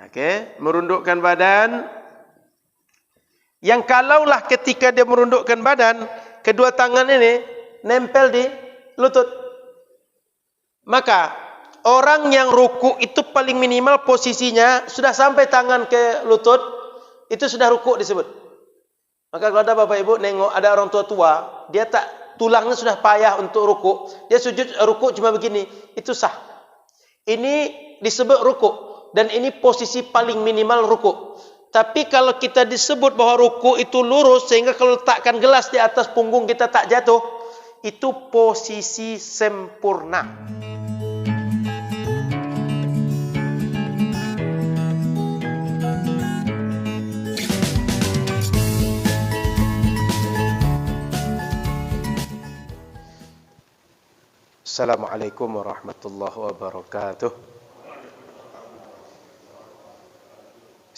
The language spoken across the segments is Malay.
Oke, merundukkan badan. Yang kalaulah ketika dia merundukkan badan, kedua tangan ini nempel di lutut. Maka orang yang ruku itu paling minimal posisinya sudah sampai tangan ke lutut, itu sudah ruku disebut. Maka kalau ada bapak ibu nengok ada orang tua, dia tak tulangnya sudah payah untuk ruku, dia sujud ruku cuma begini, itu sah. Ini disebut ruku dan ini posisi paling minimal ruku. Tapi kalau kita disebut bahwa ruku itu lurus sehingga kalau letakkan gelas di atas punggung kita tak jatuh, itu posisi sempurna. Assalamualaikum warahmatullahi wabarakatuh.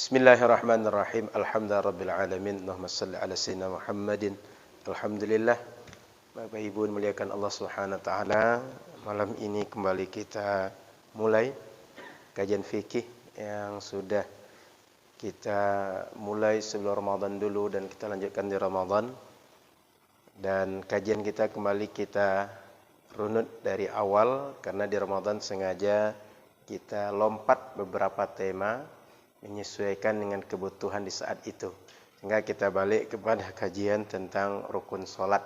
Bismillahirrahmanirrahim. Alhamdulillahirabbil alamin. Allahumma shalli ala sayyidina Muhammadin. Alhamdulillah. Bapak Ibu muliakan Allah Subhanahu wa taala. Malam ini kembali kita mulai kajian fikih yang sudah kita mulai sebelum Ramadan dulu dan kita lanjutkan di Ramadan. Dan kajian kita kembali kita runut dari awal karena di Ramadan sengaja kita lompat beberapa tema menyesuaikan dengan kebutuhan di saat itu. Sehingga kita balik kepada kajian tentang rukun salat.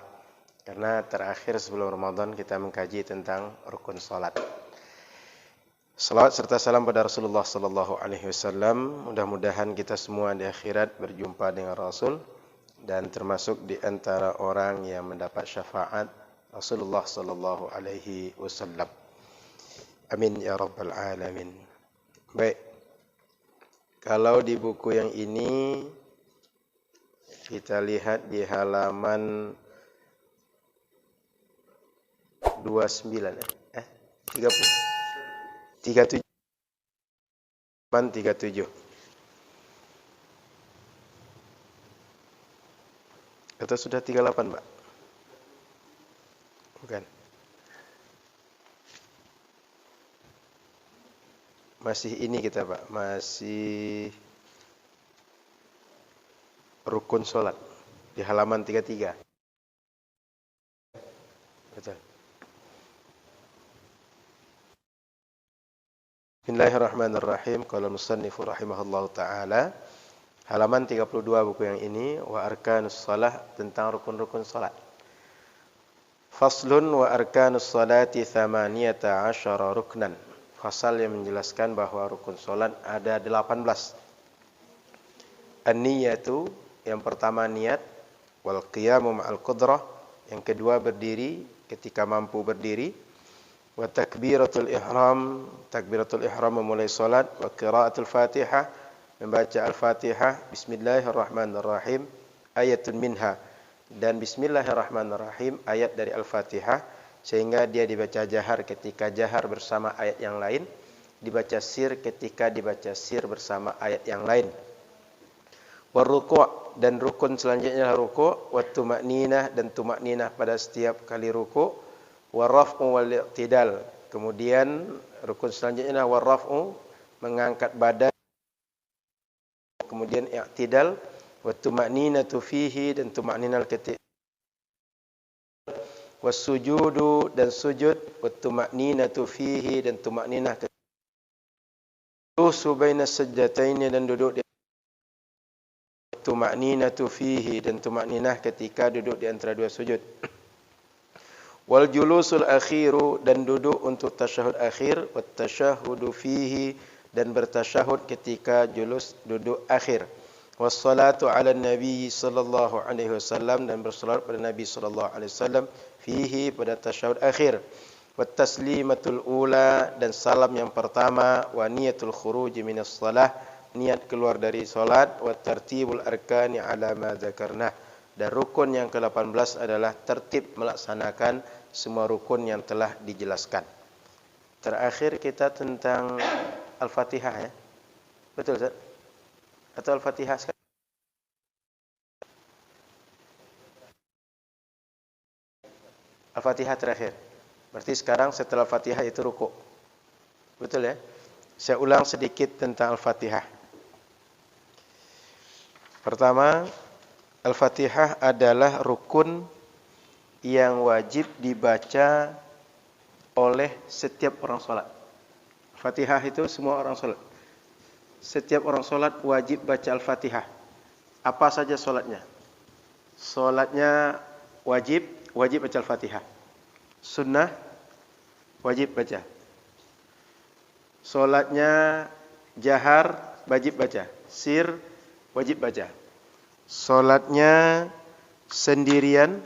Karena terakhir sebelum Ramadan kita mengkaji tentang rukun salat. Salawat serta salam pada Rasulullah sallallahu alaihi wasallam. Mudah-mudahan kita semua di akhirat berjumpa dengan Rasul dan termasuk di antara orang yang mendapat syafaat Rasulullah sallallahu alaihi wasallam. Amin ya rabbal alamin. Baik. Kalau di buku yang ini kita lihat di halaman 29 30 37 37 atau sudah 38 Pak? Bukan. Masih ini kita Pak, masih rukun sholat di halaman 33. Betul. Bismillahirrahmanirrahim. Qala musannifu rahimahullahu taala, halaman 32 buku yang ini, wa arkanus shalah, tentang rukun-rukun salat. Faslun wa arkanus salati 18 ruknan. Fasal yang menjelaskan bahwa rukun salat ada 18. An-niyatu, yang pertama niat, wal qiyamu ma'al qudrah, yang kedua berdiri ketika mampu berdiri, wa takbiratul ihram memulai salat, wa qiraatul Fatihah, membaca Al-Fatihah, bismillahirrahmanirrahim, ayatun minha, dan bismillahirrahmanirrahim ayat dari Al-Fatihah, sehingga dia dibaca jahar ketika jahar bersama ayat yang lain, dibaca sir ketika dibaca sir bersama ayat yang lain. Waruku', dan rukun selanjutnya adalah ruku', wattuma'ninah, dan tuma'ninah pada setiap kali ruku', warraf'u wal-i'tidal. Kemudian rukun selanjutnya adalah warraf'u, mengangkat badan, kemudian i'tidal, wattuma'ninatu fihi, dan tuma'ninal ketika, wasujudu, dan sujud, wattuma'ninatu fihi, dan tuma'ninah ketika, subaina sajdataini, dan duduk di, tuma'ninatu fihi, dan tuma'ninah ketika duduk di antara dua sujud, wal julusul akhiru, dan duduk untuk tasyahud akhir, wat tasyahudu fihi, dan bertasyahud ketika julus duduk akhir, wassalatu ala nabi sallallahu alaihi wasallam, dan bersalat pada Nabi sallallahu alaihi wasallam fihi, pada tasyahud akhir, wat taslimatul ula, dan salam yang pertama, wa niyatul khuruj minas shalah, niat keluar dari salat, wa tartibul arkani ala ma dzakarna, dan rukun yang ke-18 adalah tertib melaksanakan semua rukun yang telah dijelaskan. Terakhir kita tentang Al-Fatihah ya. Betul Ustaz? Atau Al-Fatihah sekarang? Al-Fatihah terakhir. Berarti sekarang setelah Al-Fatihah itu ruku'. Betul ya? Saya ulang sedikit tentang Al-Fatihah. Pertama, Al-Fatihah adalah rukun yang wajib dibaca oleh setiap orang sholat. Fatihah itu semua orang sholat. Setiap orang sholat wajib baca Al-Fatihah. Apa saja sholatnya? Sholatnya wajib baca Al-Fatihah. Sunnah, wajib baca. Sholatnya jahar, wajib baca. Sir, wajib baca. Sholatnya sendirian,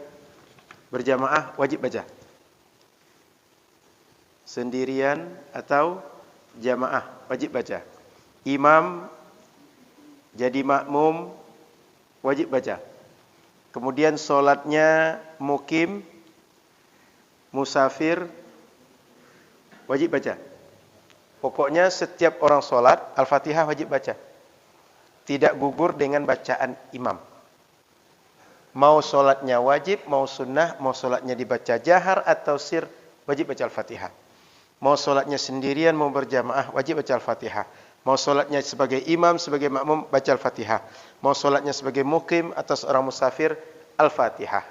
berjamaah, wajib baca. Sendirian atau jamaah, wajib baca. Imam jadi makmum, wajib baca. Kemudian sholatnya mukim, musafir, wajib baca. Pokoknya setiap orang sholat, Al-Fatihah wajib baca. Tidak gugur dengan bacaan imam. Mau sholatnya wajib, mau sunnah, mau sholatnya dibaca jahar atau sir, wajib baca Al-Fatihah. Mau sholatnya sendirian, mau berjamaah, wajib baca Al-Fatihah. Mau sholatnya sebagai imam, sebagai makmum, baca Al-Fatihah. Mau sholatnya sebagai mukim atau seorang musafir, Al-Fatihah.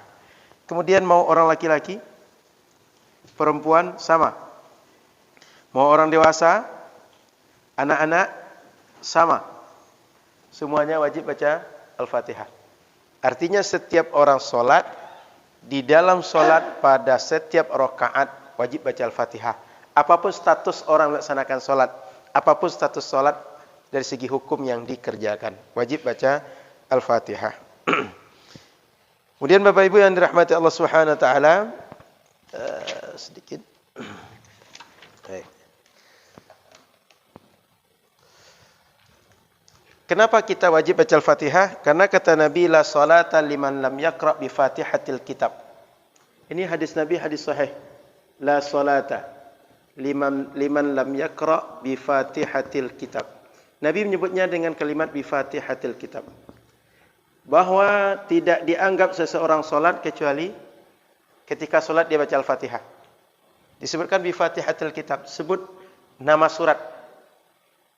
Kemudian mau orang laki-laki, perempuan, sama. Mau orang dewasa, anak-anak, sama. Semuanya wajib baca Al-Fatihah. Artinya setiap orang sholat, di dalam sholat pada setiap rakaat wajib baca Al-Fatihah. Apapun status orang melaksanakan sholat, apapun status sholat dari segi hukum yang dikerjakan, wajib baca Al-Fatihah. Kemudian Bapak Ibu yang dirahmati Allah Subhanahu wa taala, sedikit. Baik. Kenapa kita wajib baca Al-Fatihah? Karena kata Nabi, la salata liman lam yaqra' bi Fatihatil Kitab. Ini hadis Nabi, hadis sahih. La salata liman lam yaqra' bi Fatihatil Kitab. Nabi menyebutnya dengan kalimat bi Fatihatil Kitab. Bahwa tidak dianggap seseorang salat kecuali ketika salat dia baca Al-Fatihah. Disebutkan bi Fatihatil Kitab, sebut nama surat.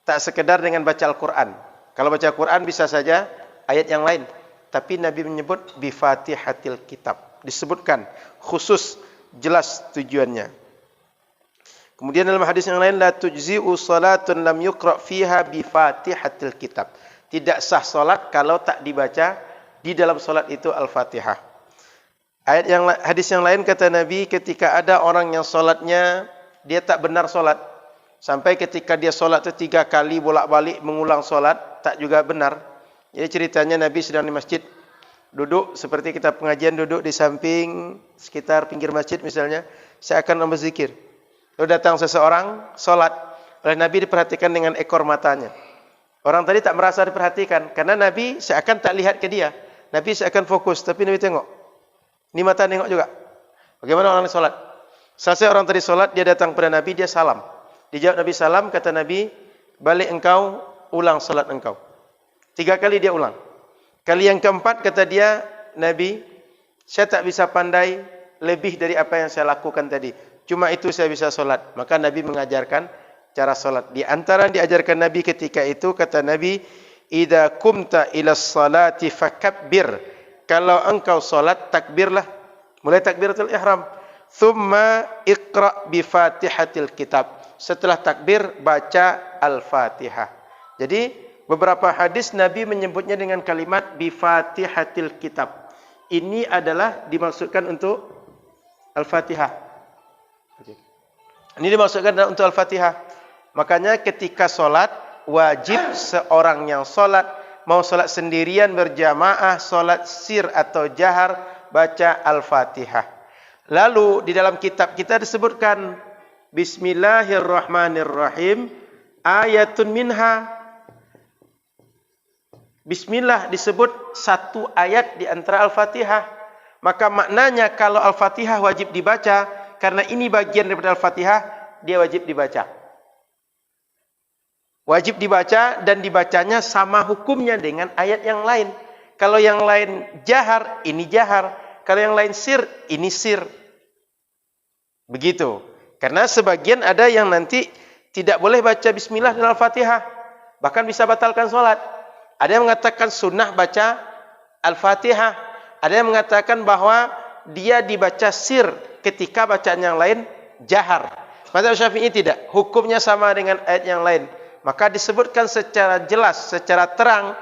Tak sekedar dengan baca Al-Qur'an. Kalau baca Al-Quran bisa saja ayat yang lain. Tapi Nabi menyebut bi Fatihatil Kitab. Disebutkan khusus, jelas tujuannya. Kemudian dalam hadis yang lain, la tujzi'u salatun lam yuqra' fiha bi Fatihatil Kitab. Tidak sah salat kalau tak dibaca di dalam salat itu Al-Fatihah. Hadis yang lain kata Nabi, ketika ada orang yang salatnya dia tak benar salat, sampai ketika dia solat itu 3 kali bolak-balik mengulang solat, tak juga benar. Jadi ceritanya Nabi sedang di masjid, duduk seperti kita pengajian, duduk di samping sekitar pinggir masjid misalnya, saya akan berzikir. Lalu datang seseorang solat, oleh Nabi diperhatikan dengan ekor matanya. Orang tadi tak merasa diperhatikan, karena Nabi seakan tak lihat ke dia. Nabi seakan fokus, tapi Nabi tengok. Ini mata nengok juga. Bagaimana orang ini solat? Selesai orang tadi solat, dia datang kepada Nabi, dia salam. Dijawab Nabi salam, kata Nabi, balik engkau, ulang salat engkau. 3 kali dia ulang. Kali yang keempat kata dia, Nabi, saya tak bisa pandai lebih dari apa yang saya lakukan tadi. Cuma itu saya bisa salat. Maka Nabi mengajarkan cara salat. Di antara yang diajarkan Nabi ketika itu, kata Nabi, idza kumta ila salati fakabbir. Kalau engkau salat, takbirlah. Mulai takbiratul ihram. Thumma iqra' bi Fatihatil Kitab. Setelah takbir, baca Al-Fatihah. Jadi, beberapa hadis Nabi menyebutnya dengan kalimat bi Fatihatil Kitab. Ini adalah dimaksudkan untuk Al-Fatihah. Ini dimaksudkan untuk Al-Fatihah. Makanya ketika solat, wajib seorang yang solat, mau solat sendirian, berjamaah, solat sir atau jahar, baca Al-Fatihah. Lalu di dalam kitab kita disebutkan Bismillahirrahmanirrahim, ayatun minha. Bismillah disebut 1 ayat di antara Al-Fatihah. Maka maknanya kalau Al-Fatihah wajib dibaca, karena ini bagian daripada Al-Fatihah, dia wajib dibaca. Wajib dibaca dan dibacanya sama hukumnya dengan ayat yang lain. Kalau yang lain jahar, ini jahar. Kalau yang lain sir, ini sir. Begitu. Karena sebagian ada yang nanti tidak boleh baca bismillah dalam Al-Fatihah. Bahkan bisa batalkan sholat. Ada yang mengatakan sunnah baca Al-Fatihah. Ada yang mengatakan bahwa dia dibaca sir ketika bacaan yang lain jahar. Mazhab Syafi'i tidak. Hukumnya sama dengan ayat yang lain. Maka disebutkan secara jelas, secara terang,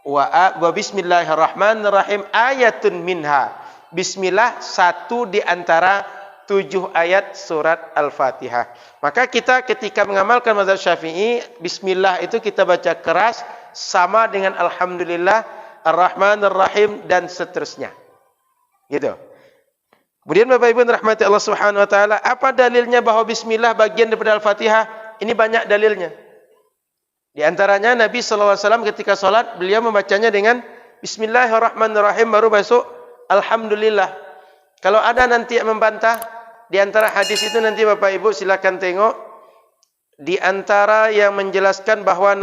wa bismillahirrahmanirrahim ayatun minha. Bismillah satu di antara 7 ayat surat Al-Fatihah. Maka kita ketika mengamalkan mazhab Syafi'i, bismillah itu kita baca keras sama dengan alhamdulillah, ar-rahmanir-rahim dan seterusnya. Gitu. Kemudian Bapak Ibu rahmati Allah Subhanahu wa taala, apa dalilnya bahwa bismillah bagian daripada Al-Fatihah? Ini banyak dalilnya. Di antaranya Nabi sallallahu alaihi wasallam ketika salat beliau membacanya dengan bismillahirrahmanirrahim baru masuk alhamdulillah. Kalau ada nanti yang membantah di antara hadis itu, nanti Bapak Ibu silakan tengok di antara yang menjelaskan bahwa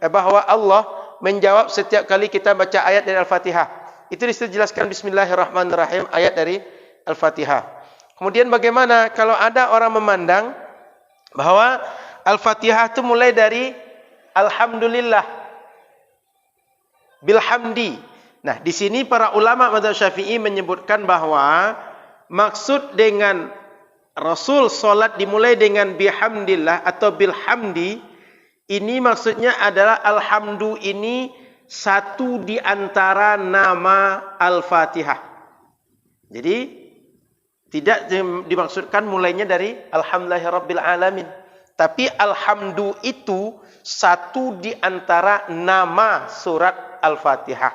bahwa Allah menjawab setiap kali kita baca ayat dari Al-Fatihah. Itu dijelaskan bismillahirrahmanirrahim ayat dari Al-Fatihah. Kemudian bagaimana kalau ada orang memandang bahwa Al-Fatihah itu mulai dari alhamdulillah bilhamdi. Nah, di sini para ulama mazhab Syafi'i menyebutkan bahwa maksud dengan Rasul salat dimulai dengan bihamdillah atau bilhamdi, ini maksudnya adalah alhamdu ini satu di antara nama Al-Fatihah. Jadi tidak dimaksudkan mulainya dari alhamdulillahirabbil alamin, tapi alhamdu itu satu di antara nama surat Al-Fatihah.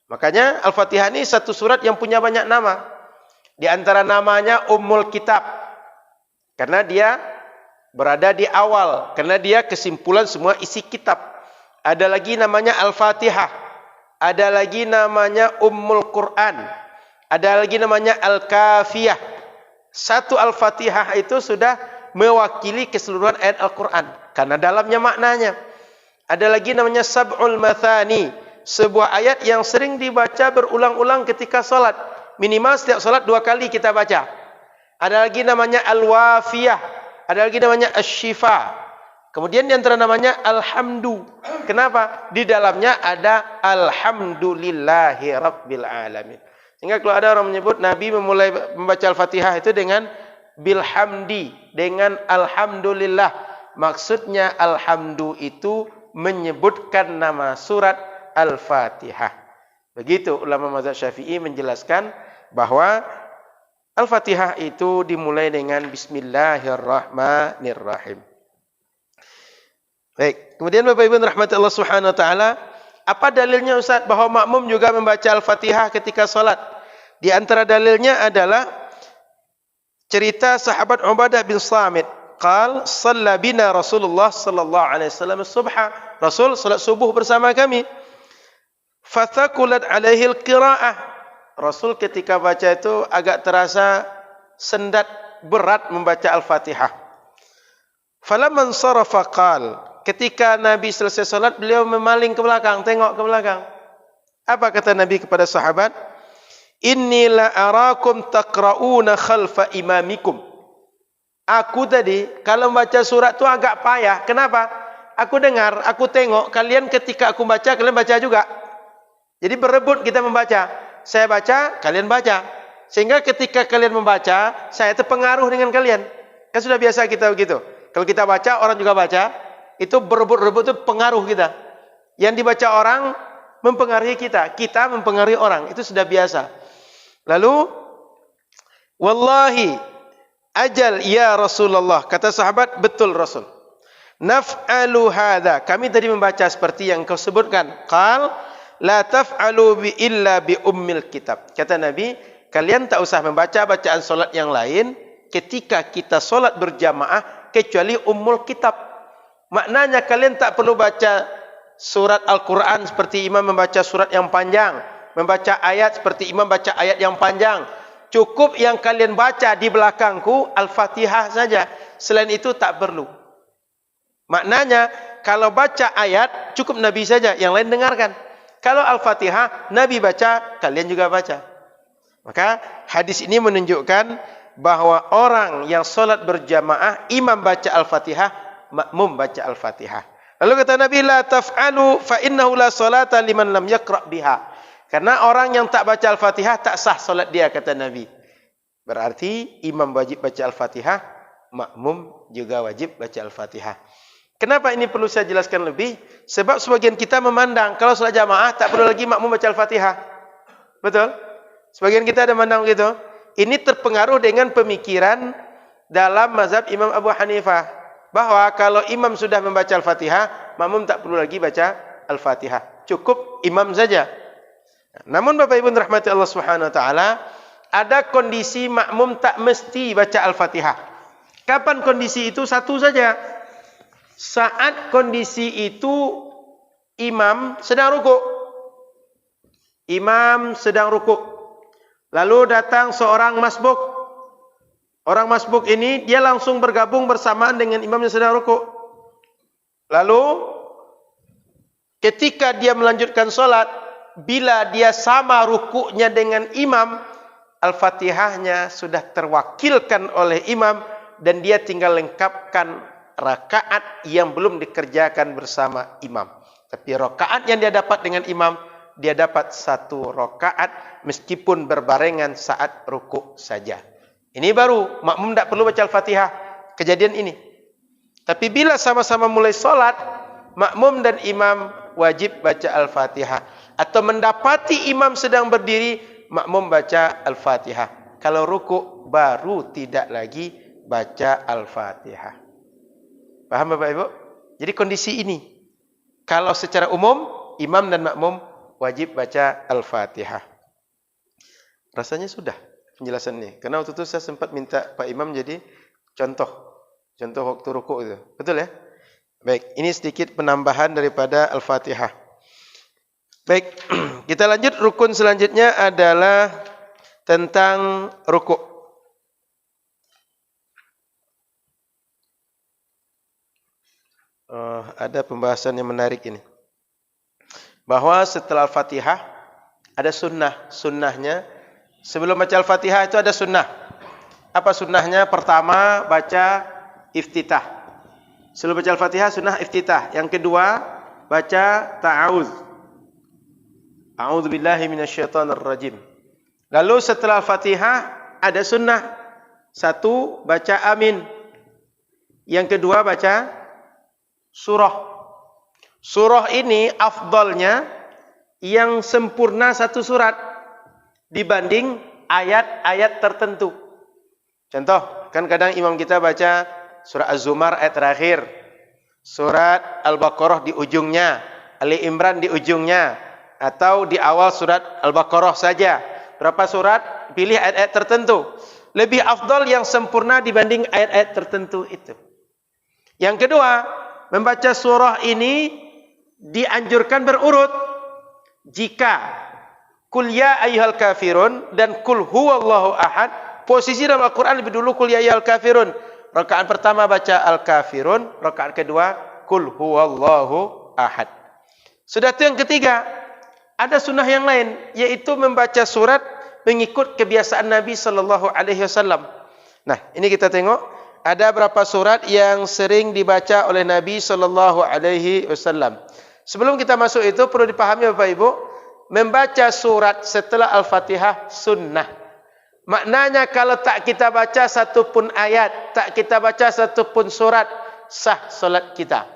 Makanya Al-Fatihah ini satu surat yang punya banyak nama. Di antara namanya Ummul Kitab, karena dia berada di awal, karena dia kesimpulan semua isi kitab. Ada lagi namanya Al-Fatihah, ada lagi namanya Ummul Quran, ada lagi namanya Al-Kafiyah. Satu Al-Fatihah itu sudah mewakili keseluruhan ayat Al-Quran, karena dalamnya maknanya. Ada lagi namanya Sab'ul Mathani, sebuah ayat yang sering dibaca berulang-ulang ketika salat. Minimal setiap salat 2 kali kita baca. Ada lagi namanya Al-Wafiyah, ada lagi namanya Asy-Syifa. Kemudian di antara namanya Alhamdu. Kenapa? Di dalamnya ada Alhamdulillahi Rabbil Alamin. Sehingga kalau ada orang menyebut Nabi memulai membaca Al-Fatihah itu dengan bilhamdi, dengan alhamdulillah, maksudnya alhamdu itu menyebutkan nama surat Al-Fatihah. Begitu ulama mazhab Syafi'i menjelaskan bahwa Al-Fatihah itu dimulai dengan bismillahirrahmanirrahim. Baik, kemudian Bapak Ibu rahmati Allah Subhanahu wa taala, apa dalilnya Ustaz bahwa makmum juga membaca Al-Fatihah ketika salat? Di antara dalilnya adalah cerita sahabat Ubadah bin Samit. Qal shalla bina Rasulullah sallallahu alaihi wasallam subha. Rasul salat subuh bersama kami. Fathaqulat alaihi al-qiraah. Rasul ketika baca itu agak terasa sendat, berat membaca Al-Fatihah. Falamman sarafa qal. Ketika Nabi selesai salat, beliau memaling ke belakang, tengok ke belakang. Apa kata Nabi kepada sahabat? Inni la arakum taqra'una khalfa imamikum. Aku tadi kalau baca surat tu agak payah. Kenapa? Aku dengar, aku tengok kalian ketika aku baca, kalian baca juga. Jadi berebut kita membaca. Saya baca, kalian baca. Sehingga ketika kalian membaca, saya terpengaruh dengan kalian. Kan sudah biasa kita begitu. Kalau kita baca, orang juga baca. Itu berebut-rebut itu pengaruh kita. Yang dibaca orang mempengaruhi kita. Kita mempengaruhi orang. Itu sudah biasa. Lalu, wallahi ajal ya Rasulullah. Kata sahabat, betul Rasul. Naf'alu hadha. Kami tadi membaca seperti yang kau sebutkan. Qal, la taf'alu bi illa bi ummil kitab. Kata Nabi, kalian tak usah membaca bacaan solat yang lain ketika kita solat berjamaah kecuali ummul kitab. Maknanya kalian tak perlu baca surat Al-Quran seperti imam membaca surat yang panjang, membaca ayat seperti imam baca ayat yang panjang. Cukup yang kalian baca di belakangku Al-Fatihah saja. Selain itu tak perlu. Maknanya kalau baca ayat cukup Nabi saja, yang lain dengarkan. Kalau Al-Fatihah Nabi baca, kalian juga baca. Maka hadis ini menunjukkan bahwa orang yang solat berjamaah, imam baca Al-Fatihah, makmum baca Al-Fatihah. Lalu kata Nabi, la taf'alu fa innahu la salata liman lam yaqra' biha. Karena orang yang tak baca Al-Fatihah tak sah solat dia, kata Nabi. Berarti imam wajib baca Al-Fatihah, makmum juga wajib baca Al-Fatihah. Kenapa ini perlu saya jelaskan lebih? Sebab sebagian kita memandang kalau solat jamaah tak perlu lagi makmum baca Al-Fatihah. Betul? Sebagian kita ada memandang begitu. Ini terpengaruh dengan pemikiran dalam mazhab Imam Abu Hanifah, bahwa kalau imam sudah membaca Al-Fatihah, makmum tak perlu lagi baca Al-Fatihah. Cukup imam saja. Namun Bapak Ibu rahmati Allah Subhanahu wa taala, ada kondisi makmum tak mesti baca Al-Fatihah. Kapan kondisi itu? Satu saja. Saat kondisi itu imam sedang rukuk. Imam sedang rukuk. Lalu datang seorang masbuk. Orang masbuk ini dia langsung bergabung bersamaan dengan imam yang sedang rukuk. Lalu ketika dia melanjutkan solat, bila dia sama rukuknya dengan imam, Al-Fatihahnya sudah terwakilkan oleh imam dan dia tinggal lengkapkan rakaat yang belum dikerjakan bersama imam. Tapi rakaat yang dia dapat dengan imam, dia dapat satu rakaat meskipun berbarengan saat rukuk saja. Ini baru makmum tak perlu baca Al-Fatihah, kejadian ini. Tapi bila sama-sama mulai solat, makmum dan imam wajib baca Al-Fatihah. Atau mendapati imam sedang berdiri, makmum baca Al-Fatihah. Kalau rukuk baru tidak lagi baca Al-Fatihah. Paham Bapak Ibu? Jadi kondisi ini, kalau secara umum imam dan makmum wajib baca Al-Fatihah. Rasanya sudah penjelasannya. Karena waktu itu saya sempat minta Pak Imam jadi contoh waktu rukuk itu. Betul ya? Baik, ini sedikit penambahan daripada Al-Fatihah. Baik, kita lanjut. Rukun selanjutnya adalah tentang rukuk. Ada pembahasan yang menarik ini. Bahwa setelah Al-Fatihah ada sunnah. Sunnahnya, sebelum baca Al-Fatihah itu ada sunnah. Apa sunnahnya? Pertama, baca iftitah. Sebelum baca Al-Fatihah, sunnah iftitah. Yang kedua, baca ta'awuz. A'udzubillahi minasyaitonirrajim. Lalu setelah Al-Fatihah ada sunnah. Satu, baca amin. Yang kedua, baca surah. Surah ini afdalnya yang sempurna satu surat dibanding ayat-ayat tertentu. Contoh, kan kadang imam kita baca surah Az-Zumar ayat terakhir, surat Al-Baqarah di ujungnya, Ali Imran di ujungnya, atau di awal surat Al-Baqarah saja. Berapa surat? Pilih ayat-ayat tertentu. Lebih afdal yang sempurna dibanding ayat-ayat tertentu itu. Yang kedua, membaca surah ini dianjurkan berurut. Jika Qul ya ayyuhal kafirun dan Qul huwallahu ahad, posisi dalam Al-Quran lebih dulu Qul ya ayyuhal kafirun. Rakaat pertama baca Al-Kafirun, rakaat kedua Qul huwallahu ahad. Sudah itu yang ketiga, ada sunnah yang lain, yaitu membaca surat mengikut kebiasaan Nabi sallallahu alaihi wasallam. Nah, ini kita tengok ada berapa surat yang sering dibaca oleh Nabi sallallahu alaihi wasallam. Sebelum kita masuk itu perlu dipahami Bapak Ibu, membaca surat setelah Al-Fatihah sunnah. Maknanya kalau tak kita baca satu pun ayat, tak kita baca satu pun surat, sah solat kita.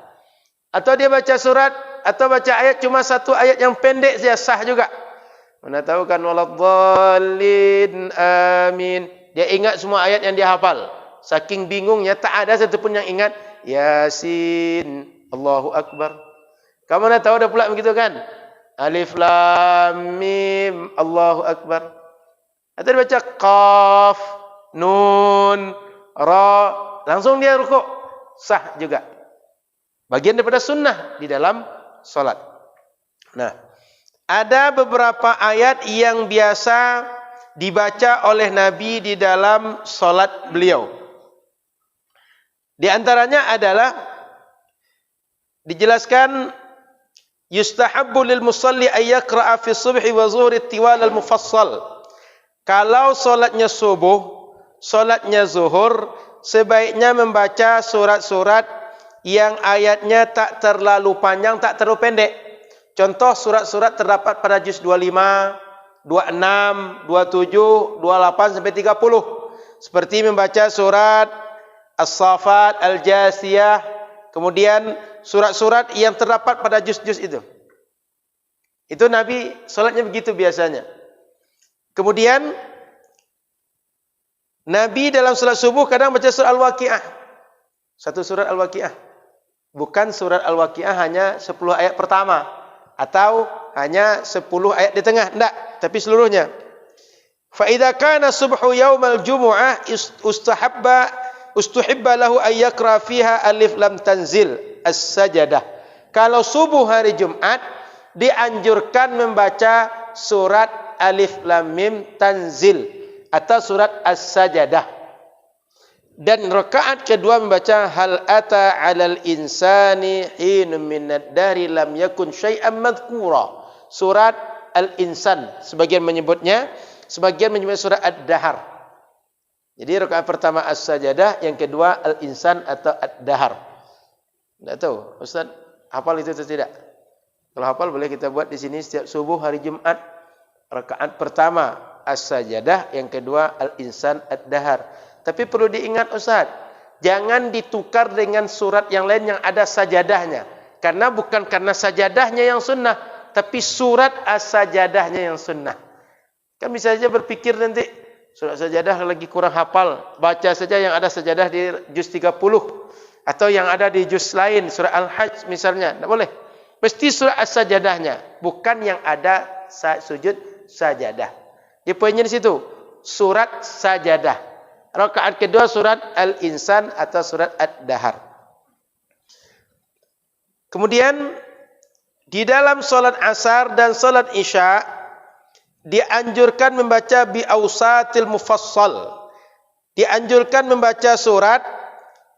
Atau dia baca surat atau baca ayat cuma satu ayat yang pendek saja, sah juga. Mana tahu kan waladhdallin amin. Dia ingat semua ayat yang dia hafal. Saking bingungnya tak ada satu pun yang ingat Yasin, Allahu Akbar. Kamu dah tahu dah pula begitu kan? Alif Lam Mim, Allahu Akbar. Atau dia baca Qaf, Nun, Ra, langsung dia rukuk, sah juga. Bagian daripada sunnah di dalam solat. Nah, ada beberapa ayat yang biasa dibaca oleh Nabi di dalam solat beliau. Di antaranya adalah dijelaskan yustahabbu lil musalli ay yaqra'a fi subhi wa zuhri tiwal al mufassal. Kalau solatnya subuh, solatnya zuhur, sebaiknya membaca surat-surat yang ayatnya tak terlalu panjang, tak terlalu pendek. Contoh surat-surat terdapat pada juz 25, 26, 27, 28 sampai 30. Seperti membaca surat As-Saffat, Al-Jasiyah, kemudian surat-surat yang terdapat pada juz-juz itu. Itu Nabi salatnya begitu biasanya. Kemudian Nabi dalam salat subuh kadang baca surat Al-Waqiah. Satu surat Al-Waqiah. Bukan surat Al-Waqiah hanya 10 ayat pertama atau hanya 10 ayat di tengah, enggak, tapi seluruhnya. Fa idza kana subhu yaumal jumu'ah ustuhibba lahu ay yaqra fiha alif lam tanzil as-sajdah. Kalau subuh hari Jumat dianjurkan membaca surat alif lam mim tanzil atau surat as-sajdah. Dan rakaat kedua membaca hal ata 'alal insani hinun minad dari lam yakun syai'an madhkura. Surat Al-Insan sebagian menyebutnya, sebagian menyebut surat Ad-Dahr. Jadi rakaat pertama as-sajdah, yang kedua Al-Insan atau Ad-Dahr. Enggak tahu, Ustaz hafal itu atau tidak? Kalau hafal boleh kita buat di sini setiap subuh hari Jumat. Rakaat pertama as-sajdah, yang kedua Al-Insan Ad-Dahr. Tapi perlu diingat Ustaz, jangan ditukar dengan surat yang lain yang ada sajadahnya. Karena bukan karena sajadahnya yang sunnah, tapi surat as-sajadahnya yang sunnah. Kan bisa saja berpikir nanti, surat sajadah lagi kurang hafal, baca saja yang ada sajadah di juz 30. Atau yang ada di juz lain, surat Al-Hajj misalnya. Tidak boleh. Mesti surat as-sajadahnya, bukan yang ada sujud sajadah. Dia poinnya di situ, surat sajadah. Rakaat kedua surat Al-Insan atau surat Ad-Dahr. Kemudian di dalam salat asar dan salat isya dianjurkan membaca bi awsatil mufassal. Dianjurkan membaca surat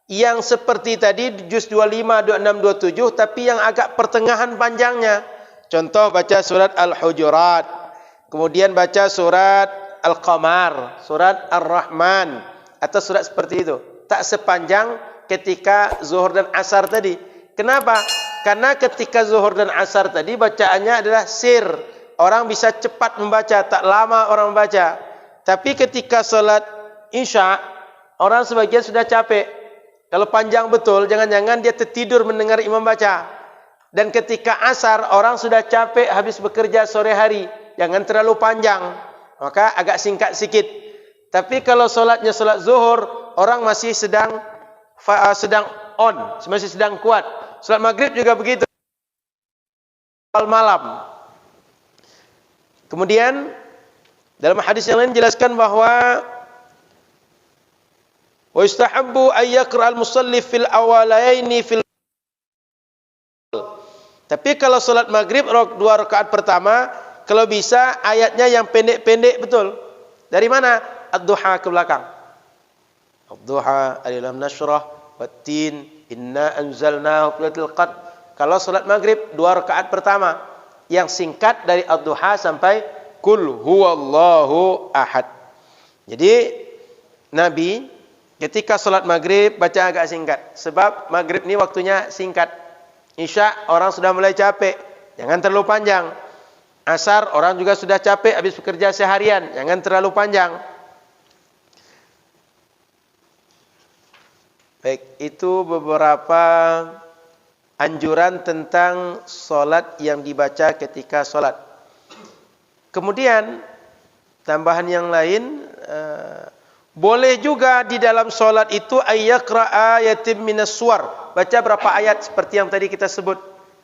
yang seperti tadi juz 25, 26, 27 tapi yang agak pertengahan panjangnya. Contoh baca surat Al-Hujurat, kemudian baca surat Al-Qamar, surat Ar-Rahman, atau surat seperti itu. Tak sepanjang ketika zuhur dan asar tadi. Kenapa? Karena ketika zuhur dan asar tadi bacaannya adalah sir. Orang bisa cepat membaca, tak lama orang membaca. Tapi ketika salat isya, orang sebagian sudah capek. Kalau panjang betul, jangan-jangan dia tertidur mendengar imam baca. Dan ketika asar, orang sudah capek habis bekerja sore hari. Jangan terlalu panjang. Maka agak singkat sikit. Tapi kalau solatnya solat zuhur, orang masih sedang on, masih sedang kuat. Solat maghrib juga begitu. Malam. Kemudian dalam hadis yang lain jelaskan bahwa wa yustahabbu ay yaqra al-musalli fil awalaini fil. Tapi kalau solat maghrib 2 rakaat pertama, kalau bisa ayatnya yang pendek-pendek betul. Dari mana? Ad-duha ke belakang. Ad-duha, alam nashrah, wat-tin, inna anzalnahu fi lailatul qadr. Kalau salat maghrib 2 rakaat pertama yang singkat dari ad-duha sampai kul huwallahu ahad. Jadi Nabi ketika salat maghrib baca agak singkat, sebab maghrib ni waktunya singkat. Isya orang sudah mulai capek, jangan terlalu panjang. Asar orang juga sudah capek habis bekerja seharian, jangan terlalu panjang. Baik, itu beberapa anjuran tentang solat yang dibaca ketika solat. Kemudian tambahan yang lain, boleh juga di dalam solat itu ayyaqra ayatim minas suwar, baca berapa ayat seperti yang tadi kita sebut.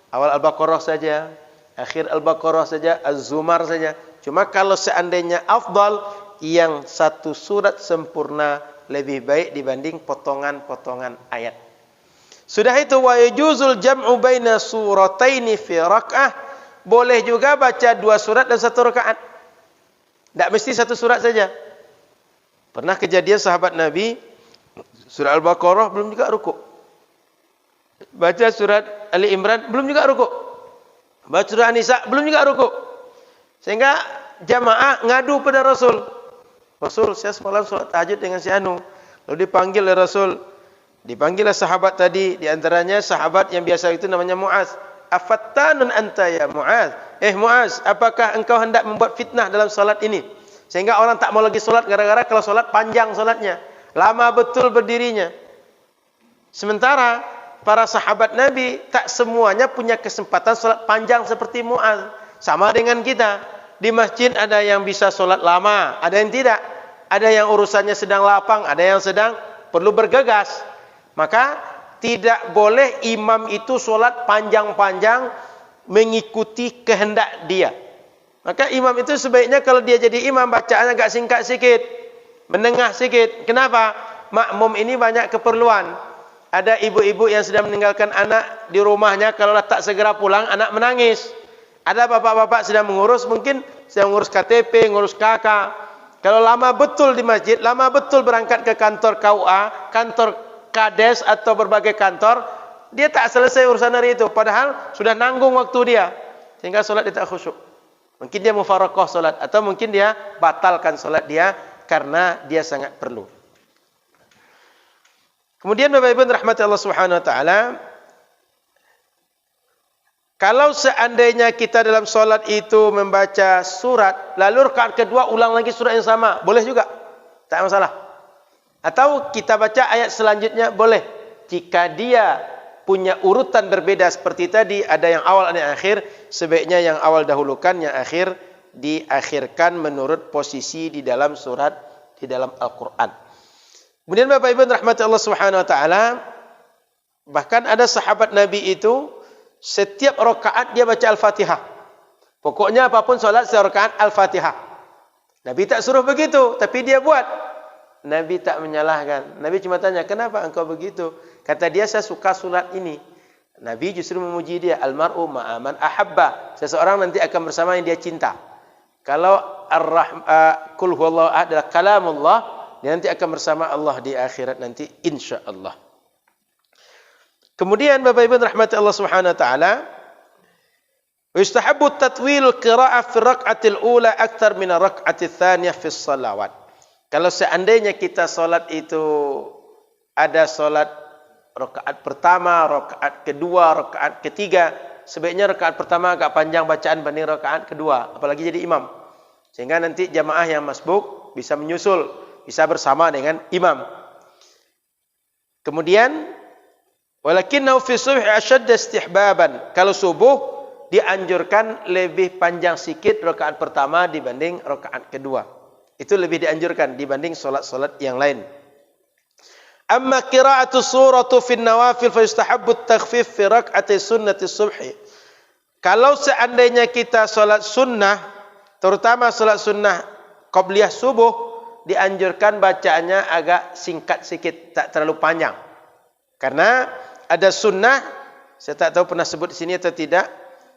Awal Al-Baqarah saja, akhir Al-Baqarah saja, Az-Zumar saja. Cuma kalau seandainya afdal, yang satu surat sempurna lebih baik dibanding potongan-potongan ayat. Sudah itu wa yajuzul jam'u baina surataini fi rak'ah, boleh juga baca 2 surat dan 1 rakaat. Tidak mesti 1 surat saja. Pernah kejadian sahabat Nabi surah Al-Baqarah belum juga rukuk. Baca surat Ali Imran belum juga rukuk. Baca surah An-Nisa belum juga rukuk. Sehingga jamaah ngadu pada Rasul. Rasul, saya semalam sholat tahajud dengan si Anu. Lalu dipanggil oleh Rasul. Dipanggillah sahabat tadi, di antaranya sahabat yang biasa itu namanya Muaz. Afattanun anta ya Muaz. Muaz, apakah engkau hendak membuat fitnah dalam solat ini? Sehingga orang tak mau lagi solat gara-gara kalau solat panjang solatnya. Lama betul berdirinya. Sementara para sahabat Nabi tak semuanya punya kesempatan solat panjang seperti Muaz. Sama dengan kita. Di masjid ada yang bisa solat lama, ada yang tidak. Ada yang urusannya sedang lapang, ada yang sedang perlu bergegas. Maka tidak boleh imam itu solat panjang-panjang mengikuti kehendak dia. Maka imam itu sebaiknya kalau dia jadi imam bacaan agak singkat sikit, menengah sikit. Kenapa? Makmum ini banyak keperluan. Ada ibu-ibu yang sedang meninggalkan anak di rumahnya, kalau tak segera pulang anak menangis. Ada bapak-bapak sedang mengurus, mungkin sedang mengurus KTP, mengurus KK. Kalau lama betul di masjid, lama betul berangkat ke kantor KUA, kantor Kades atau berbagai kantor, dia tak selesai urusan hari itu. Padahal sudah nanggung waktu dia. Sehingga solat dia tak khusyuk. Mungkin dia mufaraqah solat. Atau mungkin dia batalkan solat dia karena dia sangat perlu. Kemudian Bapak Ibu rahmati Allah Subhanahu Wa Taala. Kalau seandainya kita dalam solat itu membaca surat, lalu rakaat kedua ulang lagi surat yang sama, boleh juga. Tak masalah. Atau kita baca ayat selanjutnya, boleh. Jika dia punya urutan berbeda seperti tadi, ada yang awal, ada yang akhir, sebaiknya yang awal dahulukan, yang akhir diakhirkan menurut posisi di dalam surat, di dalam Al-Quran. Kemudian Bapak Ibu rahmati Allah Subhanahu Wa Taala, bahkan ada sahabat Nabi itu, setiap rakaat dia baca Al-Fatihah. Pokoknya apapun solat, setiap rakaat Al-Fatihah. Nabi tak suruh begitu, tapi dia buat. Nabi tak menyalahkan. Nabi cuma tanya, kenapa engkau begitu? Kata dia, saya suka surat ini. Nabi justru memuji dia. Almar'u ma'aman ahabba. Seseorang nanti akan bersama yang dia cinta. Kalau Qul huwallahu ahad adalah kalamullah, dia nanti akan bersama Allah di akhirat nanti, insyaAllah. Kemudian Bapak Ibu rahmati Allah Subhanahu Wa Taala, yustahabbu tatwil qira'ah fi rak'atil ula akthar min rak'atil thaniyah fi shalawat. Kalau seandainya kita solat itu ada solat rakaat pertama, rakaat kedua, rakaat ketiga, sebaiknya rakaat pertama agak panjang bacaan banding rakaat kedua, apalagi jadi imam. Sehingga nanti jamaah yang masbuk bisa menyusul, bisa bersama dengan imam. Kemudian walakinnahu fi subhi ashadd istihbaban. Kalau subuh dianjurkan lebih panjang sikit rakaat pertama dibanding rakaat kedua. Itu lebih dianjurkan dibanding solat-solat yang lain. Amma qira'atu suratu fi nawafil fa yustahabbu at-takhfif fi rak'ati sunnati subhi. Kalau seandainya kita solat sunnah, terutama solat sunnah qabliyah subuh, dianjurkan bacaannya agak singkat sikit, tak terlalu panjang. Karena ada sunnah, saya tak tahu pernah sebut di sini atau tidak,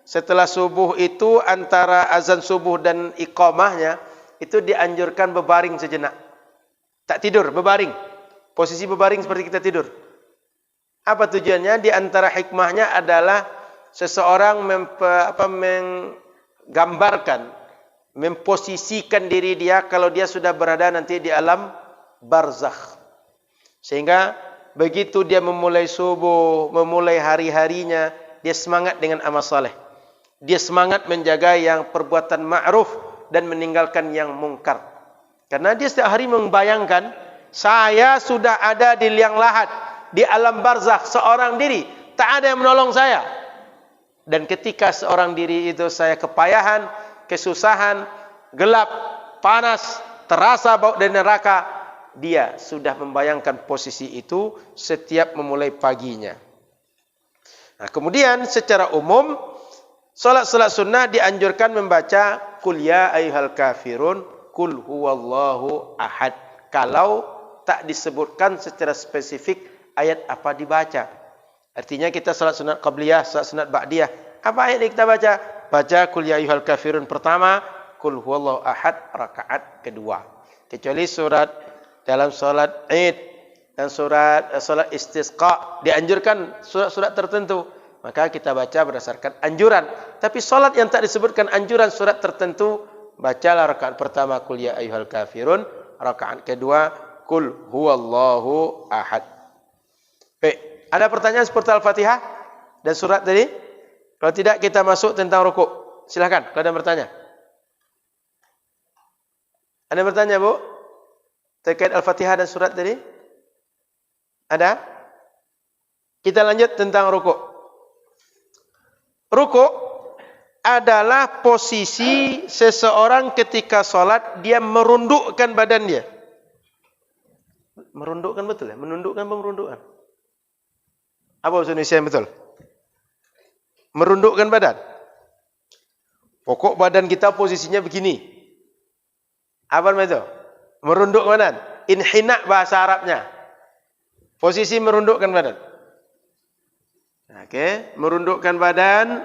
setelah subuh itu antara azan subuh dan iqamahnya, itu dianjurkan berbaring sejenak. Tak tidur, berbaring. Posisi berbaring seperti kita tidur. Apa tujuannya? Di antara hikmahnya adalah seseorang menggambarkan, memposisikan diri dia kalau dia sudah berada nanti di alam barzakh. Sehingga begitu dia memulai subuh, memulai hari-harinya, dia semangat dengan amal saleh. Dia semangat menjaga yang perbuatan ma'ruf dan meninggalkan yang mungkar. Karena dia setiap hari membayangkan, saya sudah ada di liang lahat, di alam barzakh, seorang diri, tak ada yang menolong saya. Dan ketika seorang diri itu saya kepayahan, kesusahan, gelap, panas, terasa bau dari neraka, dia sudah membayangkan posisi itu setiap memulai paginya. Nah, kemudian secara umum, solat-solat sunnah dianjurkan membaca Qul ya ayyuhal kafirun, Qul huwallahu ahad. Kalau tak disebutkan secara spesifik ayat apa dibaca. Artinya kita salat sunat qabliyah, salat sunat ba'diyah. Apa ayat yang kita baca? Baca Qul ya ayyuhal kafirun pertama, Qul huwallahu ahad rakaat kedua. Kecuali surat dalam salat Id dan salat istisqa dianjurkan surat-surat tertentu. Maka kita baca berdasarkan anjuran. Tapi solat yang tak disebutkan anjuran surat tertentu, bacalah rakaat pertama Qul ya ayyuhal kafirun, rakaat kedua Qul huwallahu ahad. Ada pertanyaan seperti Al-Fatihah dan surat tadi? Kalau tidak kita masuk tentang rukuk. Silakan kalau ada yang bertanya. Ada yang bertanya, Bu? Terkait Al-Fatihah dan surat tadi? Ada? Kita lanjut tentang rukuk. Rukuk adalah posisi seseorang ketika sholat, dia merundukkan badan dia. Merundukkan betul ya? Menundukkan apa merundukkan? Apa bahasa Indonesia yang betul? Merundukkan badan. Pokok badan kita posisinya begini. Apa namanya itu? Merundukkan badan. Inhina bahasa Arabnya. Posisi merundukkan badan. Oke, merundukkan badan.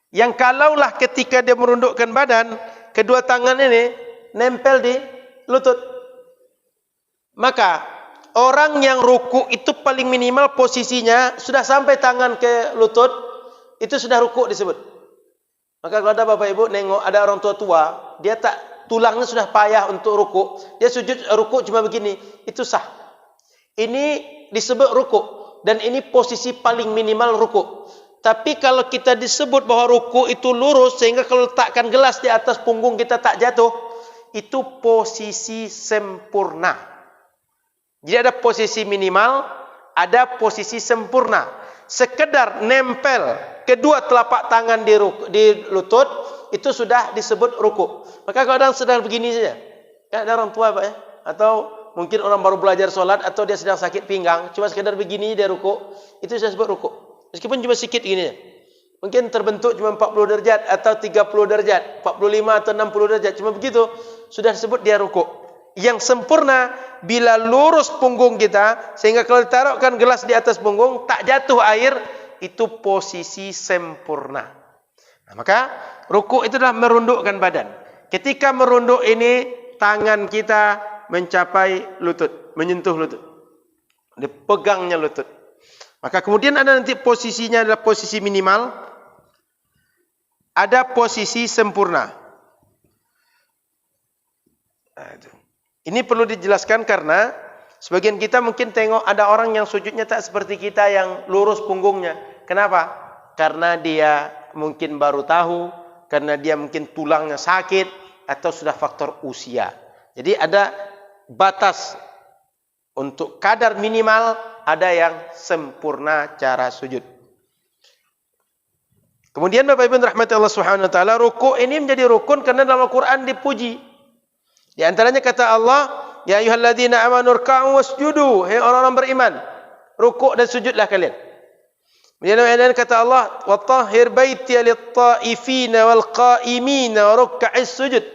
Yang kalaulah ketika dia merundukkan badan, kedua tangan ini nempel di lutut. Maka orang yang ruku itu paling minimal posisinya sudah sampai tangan ke lutut, itu sudah ruku disebut. Maka kalau ada bapak ibu nengok ada orang tua, dia tak tulangnya sudah payah untuk ruku, dia sujud ruku cuma begini, itu sah. Ini disebut ruku dan ini posisi paling minimal ruku. Tapi kalau kita disebut bahwa ruku itu lurus sehingga kalau letakkan gelas di atas punggung kita tak jatuh, itu posisi sempurna. Jadi ada posisi minimal, ada posisi sempurna. Sekedar nempel kedua telapak tangan di lutut, itu sudah disebut ruku. Maka kalau orang sedang begini saja, kan ada orang tua Pak ya, atau mungkin orang baru belajar sholat, atau dia sedang sakit pinggang, cuma sekedar begini dia ruku, itu sudah disebut ruku. Meskipun cuma sedikit gini ya. Mungkin terbentuk cuma 40 derajat atau 30 derajat, 45 atau 60 derajat, cuma begitu sudah disebut dia ruku. Yang sempurna bila lurus punggung kita sehingga kalau ditaruhkan gelas di atas punggung tak jatuh air, itu posisi sempurna. Nah, maka ruku itu adalah merundukkan badan. Ketika merunduk ini tangan kita mencapai lutut, menyentuh lutut. Dipegangnya lutut. Maka kemudian ada nanti posisinya adalah posisi minimal, ada posisi sempurna. Ini perlu dijelaskan karena sebagian kita mungkin tengok ada orang yang sujudnya tak seperti kita yang lurus punggungnya. Kenapa? Karena dia mungkin baru tahu, karena dia mungkin tulangnya sakit, atau sudah faktor usia. Jadi ada batas untuk kadar minimal, ada yang sempurna cara sujud. Kemudian Bapak Ibu rahmati Allah Subhanahu wa taala, ruku ini menjadi rukun karena dalam Al-Qur'an dipuji. Di antaranya kata Allah, ya ayyuhalladzina amanu ruk'u wasjudu, hai orang-orang beriman, rukuk dan sujudlah kalian. Kemudian ayat kata Allah, wa tahhir baiti lit-ta'ifina wal qa'imina ruk'is sujud.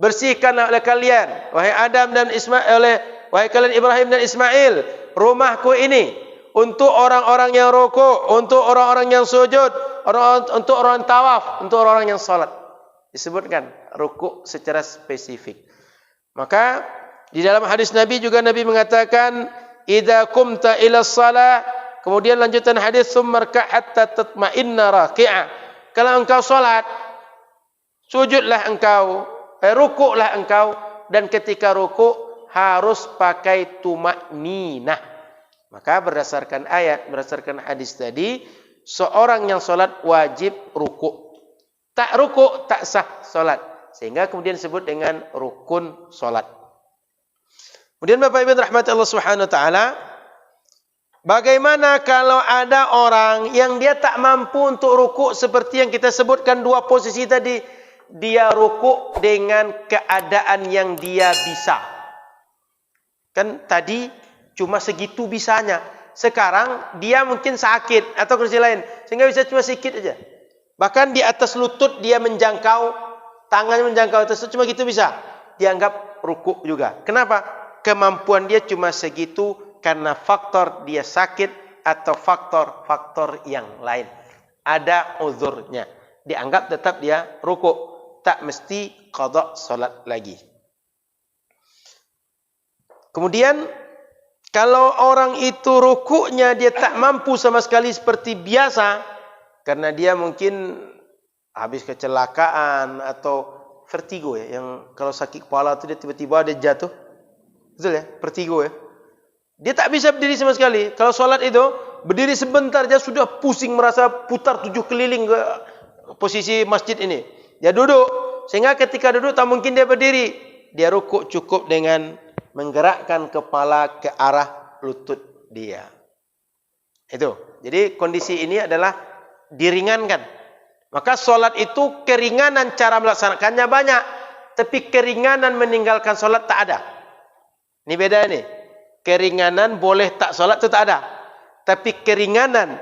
Bersihkanlah oleh kalian, wahai Adam dan Ismail, wahai kalian Ibrahim dan Ismail, rumahku ini untuk orang-orang yang rukuk, untuk orang-orang yang sujud, untuk orang tawaf, untuk orang-orang yang salat. Disebutkan rukuk secara spesifik. Maka di dalam hadis Nabi juga Nabi mengatakan, idza qumta ila shalah, kemudian lanjutan hadis summarka hatta tatma'inna raki'a. Kalau engkau salat, sujudlah engkau, rukuklah engkau, dan ketika rukuk harus pakai tumakninah. Maka berdasarkan ayat, berdasarkan hadis tadi, seorang yang salat wajib rukuk. Tak rukuk tak sah salat. Sehingga kemudian disebut dengan rukun salat. Kemudian Bapak Ibu rahmati Allah Subhanahu wa taala, bagaimana kalau ada orang yang dia tak mampu untuk rukuk seperti yang kita sebutkan dua posisi tadi, dia rukuk dengan keadaan yang dia bisa. Kan tadi cuma segitu bisanya. Sekarang dia mungkin sakit atau kondisi lain sehingga bisa cuma sedikit aja. Bahkan di atas lutut dia menjangkau, tangannya menjangkau atas cuma gitu bisa. Dianggap rukuk juga. Kenapa? Kemampuan dia cuma segitu karena faktor dia sakit atau faktor-faktor yang lain. Ada uzurnya. Dianggap tetap dia rukuk. Tak mesti qada salat lagi. Kemudian kalau orang itu rukuknya dia tak mampu sama sekali seperti biasa, karena dia mungkin habis kecelakaan atau vertigo ya, yang kalau sakit kepala itu dia tiba-tiba dia jatuh. Betul ya? Vertigo ya. Dia tak bisa berdiri sama sekali. Kalau sholat itu, berdiri sebentar dia sudah pusing, merasa putar 7 keliling ke posisi masjid ini. Dia duduk. Sehingga ketika duduk tak mungkin dia berdiri. Dia rukuk cukup dengan menggerakkan kepala ke arah lutut dia. Itu. Jadi kondisi ini adalah diringankan. Maka sholat itu keringanan cara melaksanakannya banyak. Tapi keringanan meninggalkan sholat tak ada. Ini beda ini. Keringanan boleh tak sholat itu tak ada. Tapi keringanan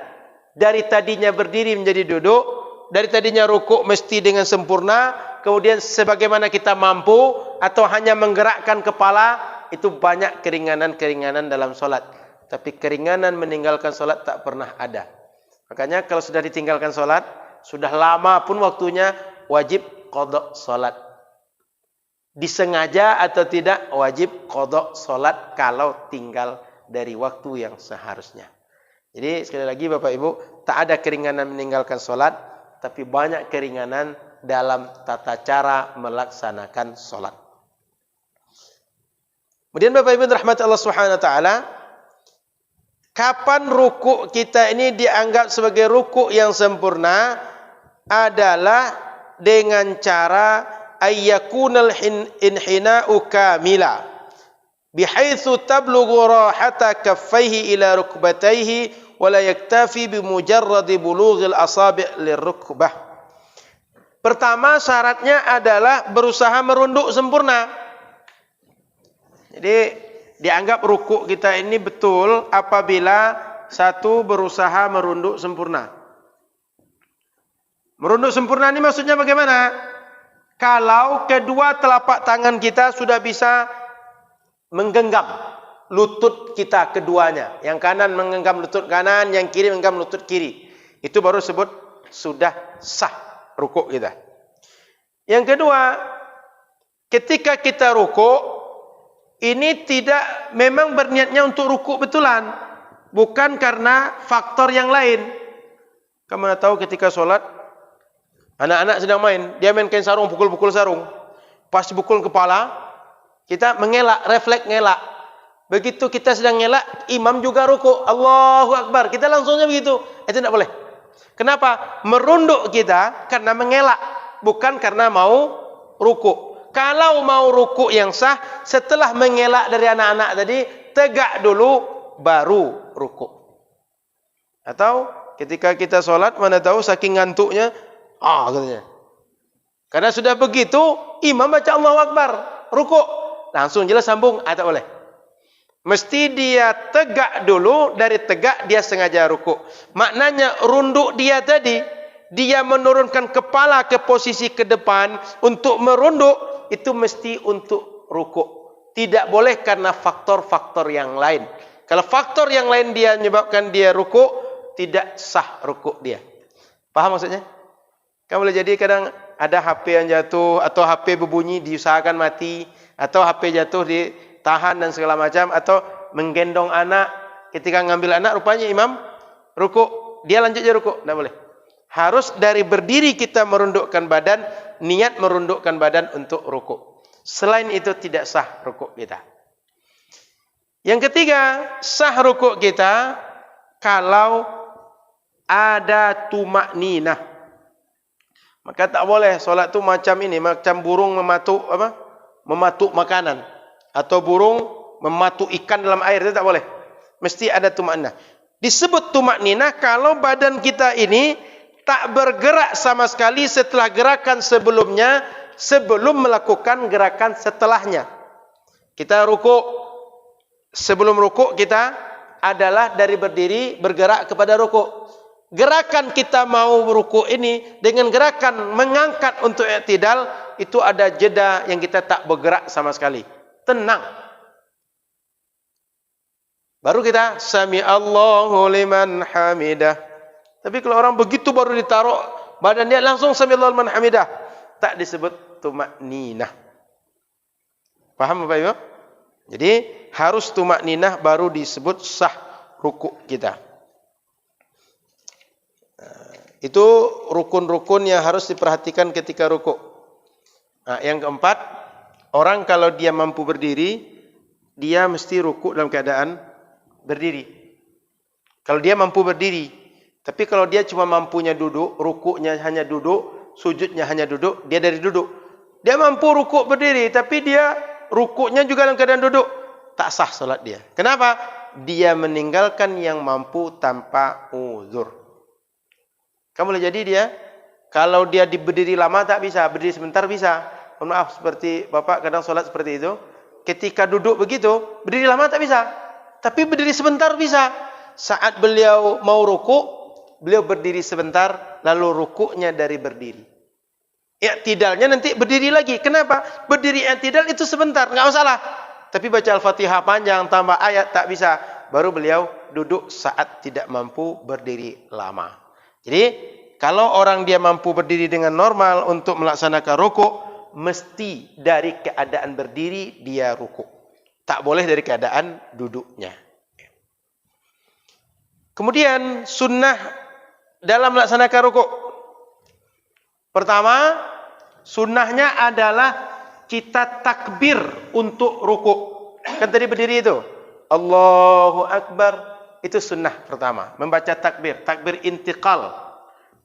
dari tadinya berdiri menjadi duduk, dari tadinya rukuk mesti dengan sempurna, kemudian sebagaimana kita mampu atau hanya menggerakkan kepala, itu banyak keringanan-keringanan dalam sholat. Tapi keringanan meninggalkan sholat tak pernah ada. Makanya kalau sudah ditinggalkan sholat, sudah lama pun waktunya, wajib qadha sholat. Disengaja atau tidak, wajib qadha sholat kalau tinggal dari waktu yang seharusnya. Jadi sekali lagi Bapak Ibu, tak ada keringanan meninggalkan sholat, tapi banyak keringanan dalam tata cara melaksanakan sholat. Kemudian Bapak Ibu rahmat Allah Subhanahu wa taala, kapan rukuk kita ini dianggap sebagai rukuk yang sempurna adalah dengan cara ayyakunal inhina'u kamila bihaitsu tablughu rahata kaffaihi ila rukbatayhi wa la yaktafi bimujarradi bulughil asabi' lirukbah. Pertama syaratnya adalah berusaha merunduk sempurna. Jadi dianggap rukuk kita ini betul apabila satu berusaha merunduk sempurna. Merunduk sempurna ini maksudnya bagaimana? Kalau kedua telapak tangan kita sudah bisa menggenggam lutut kita keduanya. Yang kanan menggenggam lutut kanan, yang kiri menggenggam lutut kiri. Itu baru sebut sudah sah rukuk kita. Yang kedua, ketika kita rukuk, ini tidak memang berniatnya untuk rukuk betulan. Bukan karena faktor yang lain. Kamu tahu ketika sholat, anak-anak sedang main, dia main kain sarung, pukul-pukul sarung. Pas pukul kepala, kita mengelak, refleks ngelak. Begitu kita sedang ngelak, imam juga rukuk. Allahu Akbar. Kita langsungnya begitu. Itu tidak boleh. Kenapa? Merunduk kita karena mengelak, bukan karena mau rukuk. Kalau mau rukuk yang sah, setelah mengelak dari anak-anak tadi, tegak dulu, baru rukuk. Atau ketika kita sholat, mana tahu saking ngantuknya, katanya. Karena sudah begitu, imam baca Allahu Akbar, rukuk, langsung jelas sambung, tak boleh. Mesti dia tegak dulu, dari tegak dia sengaja rukuk. Maknanya runduk dia tadi, dia menurunkan kepala ke posisi ke depan untuk merunduk, itu mesti untuk rukuk. Tidak boleh karena faktor-faktor yang lain. Kalau faktor yang lain dia menyebabkan dia rukuk, tidak sah rukuk dia. Paham maksudnya? Kan boleh jadi kadang ada HP yang jatuh, atau HP berbunyi diusahakan mati, atau HP jatuh ditahan dan segala macam, atau menggendong anak, ketika ngambil anak rupanya imam rukuk, dia lanjut je rukuk, tidak boleh. Harus dari berdiri kita merundukkan badan, niat merundukkan badan untuk rukuk. Selain itu tidak sah rukuk kita. Yang ketiga, sah rukuk kita kalau ada tumakninah. Maka tak boleh solat tu macam ini, macam burung mematuk makanan, atau burung mematuk ikan dalam air, itu tak boleh. Mesti ada tumakninah. Disebut tumakninah kalau badan kita ini tak bergerak sama sekali setelah gerakan sebelumnya, sebelum melakukan gerakan setelahnya. Kita rukuk, sebelum rukuk kita adalah dari berdiri bergerak kepada rukuk. Gerakan kita mau rukuk ini dengan gerakan mengangkat untuk i'tidal, itu ada jeda yang kita tak bergerak sama sekali. Tenang. Baru kita sami Allahu liman hamidah. Tapi kalau orang begitu baru ditaruh badan dia langsung sami Allahu liman hamidah, tak disebut tumakninah. Paham Bapak Ibu? Jadi harus tumakninah baru disebut sah rukuk kita. Itu rukun-rukun yang harus diperhatikan ketika rukuk. Nah, yang keempat, orang kalau dia mampu berdiri, dia mesti rukuk dalam keadaan berdiri. Kalau dia mampu berdiri. Tapi kalau dia cuma mampunya duduk, rukuknya hanya duduk, sujudnya hanya duduk, dia dari duduk. Dia mampu rukuk berdiri, tapi dia rukuknya juga dalam keadaan duduk. Tak sah salat dia. Kenapa? Dia meninggalkan yang mampu tanpa uzur. Kamu boleh jadi dia, kalau dia berdiri lama tak bisa, berdiri sebentar bisa. Mohon maaf, seperti Bapak kadang salat seperti itu. Ketika duduk begitu, berdiri lama tak bisa. Tapi berdiri sebentar bisa. Saat beliau mau rukuk, beliau berdiri sebentar, lalu rukuknya dari berdiri. I'tidalnya nanti berdiri lagi. Kenapa? Berdiri i'tidal itu sebentar, enggak masalah. Tapi baca Al-Fatihah panjang, tambah ayat tak bisa. Baru beliau duduk saat tidak mampu berdiri lama. Jadi, kalau orang dia mampu berdiri dengan normal untuk melaksanakan rukuk, mesti dari keadaan berdiri dia rukuk. Tak boleh dari keadaan duduknya. Kemudian sunnah dalam melaksanakan rukuk. Pertama, sunnahnya adalah kita takbir untuk rukuk. Kan tadi berdiri itu, Allahu Akbar, itu sunnah pertama. Membaca takbir, takbir intiqal,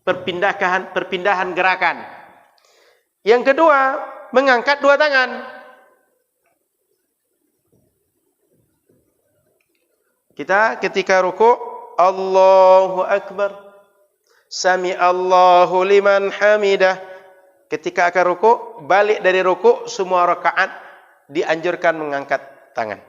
perpindahan gerakan. Yang kedua, mengangkat dua tangan. Kita ketika rukuk, Allahu Akbar, Sami Allahu liman hamidah. Ketika akan rukuk, balik dari rukuk, semua rakaat dianjurkan mengangkat tangan.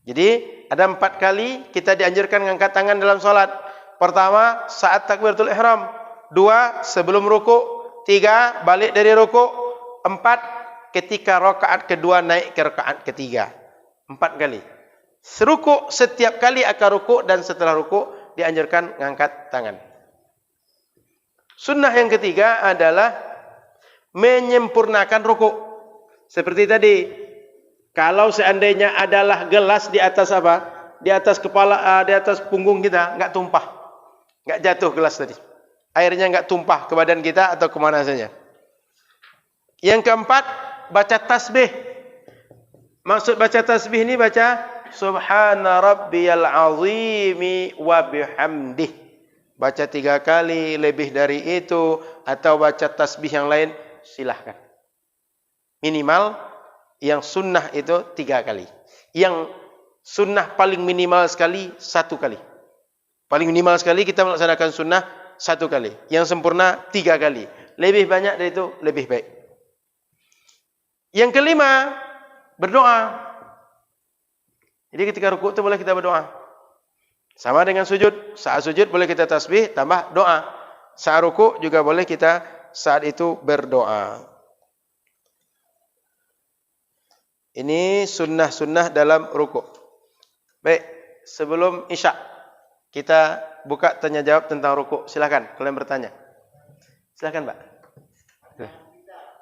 Jadi ada 4 kali kita dianjurkan mengangkat tangan dalam salat. Pertama, saat takbiratul ihram. 2, sebelum rukuk. 3, balik dari rukuk. 4, ketika rakaat kedua naik ke rakaat ketiga. 4 kali. Serukuk, setiap kali akan rukuk dan setelah rukuk dianjurkan mengangkat tangan. Sunnah yang ketiga adalah menyempurnakan rukuk. Seperti tadi, kalau seandainya adalah gelas di atas apa? Di atas kepala, di atas punggung kita, enggak tumpah. Enggak jatuh gelas tadi. Airnya enggak tumpah ke badan kita atau kemana saja. Yang keempat, baca tasbih. Maksud baca tasbih ini baca Subhana rabbiyal azimi wa bihamdih. Baca 3 kali, lebih dari itu, atau baca tasbih yang lain, silahkan. Minimal, yang sunnah itu 3 kali. Yang sunnah paling minimal sekali, 1 kali. Paling minimal sekali kita melaksanakan sunnah 1 kali. Yang sempurna 3 kali. Lebih banyak dari itu, lebih baik. Yang kelima, berdoa. Jadi ketika rukuk itu boleh kita berdoa. Sama dengan sujud. Saat sujud boleh kita tasbih tambah doa. Saat rukuk juga boleh kita saat itu berdoa. Ini sunnah-sunnah dalam rukuk. Baik, sebelum isya kita buka tanya jawab tentang rukuk. Silakan kalian bertanya. Silakan, Pak.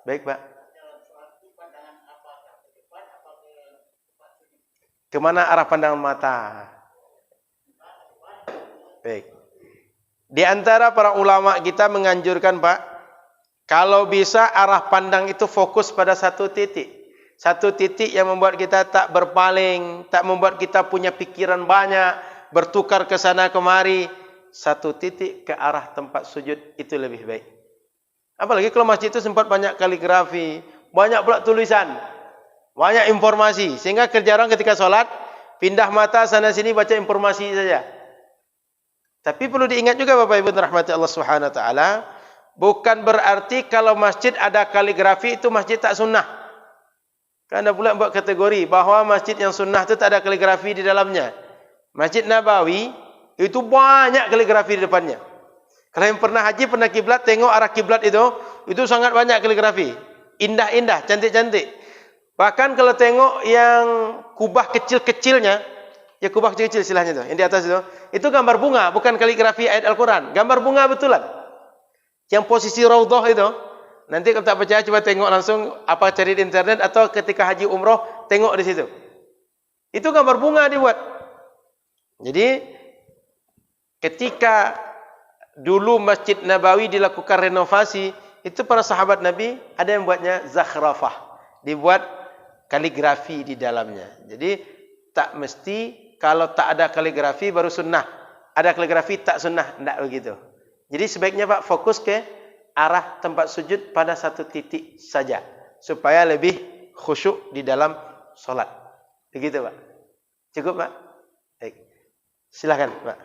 Baik, Pak. Kemana arah pandangan mata? Baik. Di antara para ulama kita menganjurkan, Pak, kalau bisa arah pandang itu fokus pada satu titik. Satu titik yang membuat kita tak berpaling, tak membuat kita punya pikiran banyak, bertukar ke sana kemari. Satu titik ke arah tempat sujud itu lebih baik. Apalagi kalau masjid itu sempat banyak kaligrafi, banyak pula tulisan. Banyak informasi, sehingga kerja orang ketika sholat, pindah mata sana sini baca informasi saja. Tapi perlu diingat juga Bapak Ibu rahmati Allah Subhanahu wa taala, bukan berarti kalau masjid ada kaligrafi itu masjid tak sunnah. Karena pula buat kategori bahwa masjid yang sunnah itu tak ada kaligrafi di dalamnya. Masjid Nabawi itu banyak kaligrafi di depannya. Kalau yang pernah haji, pernah kiblat, tengok arah kiblat itu sangat banyak kaligrafi. Indah-indah, cantik-cantik. Bahkan kalau tengok yang kubah kecil-kecilnya, ya kubah kecil-kecil istilahnya itu, yang di atas itu gambar bunga, bukan kaligrafi ayat Al-Quran, gambar bunga betulan. Yang posisi raudhah itu, nanti kalau tak percaya coba tengok langsung, apa cari di internet atau ketika haji umroh tengok di situ. Itu gambar bunga dibuat. Jadi ketika dulu Masjid Nabawi dilakukan renovasi, itu para sahabat Nabi ada yang buatnya zakhrafah, dibuat kaligrafi di dalamnya. Jadi tak mesti kalau tak ada kaligrafi baru sunnah. Ada kaligrafi tak sunnah, tidak begitu. Jadi sebaiknya Pak fokus ke arah tempat sujud pada satu titik saja. Supaya lebih khusyuk di dalam sholat. Begitu Pak. Cukup Pak? Baik. Silakan Pak.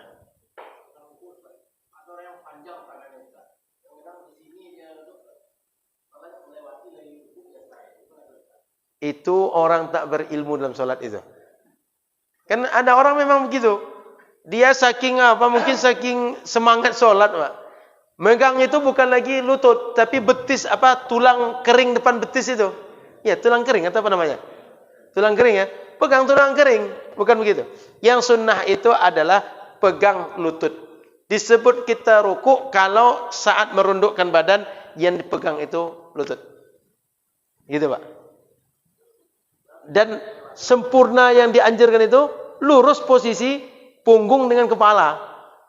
Itu orang tak berilmu dalam sholat itu. Kan ada orang memang begitu. Dia saking apa, mungkin saking semangat sholat Pak. Megang itu bukan lagi lutut, tapi betis apa, tulang kering depan betis itu. Ya, tulang kering atau apa namanya? Tulang kering ya. Pegang tulang kering, bukan begitu. Yang sunnah itu adalah pegang lutut. Disebut kita ruku kalau saat merundukkan badan yang dipegang itu lutut. Gitu Pak. Dan sempurna yang dianjurkan itu lurus posisi punggung dengan kepala.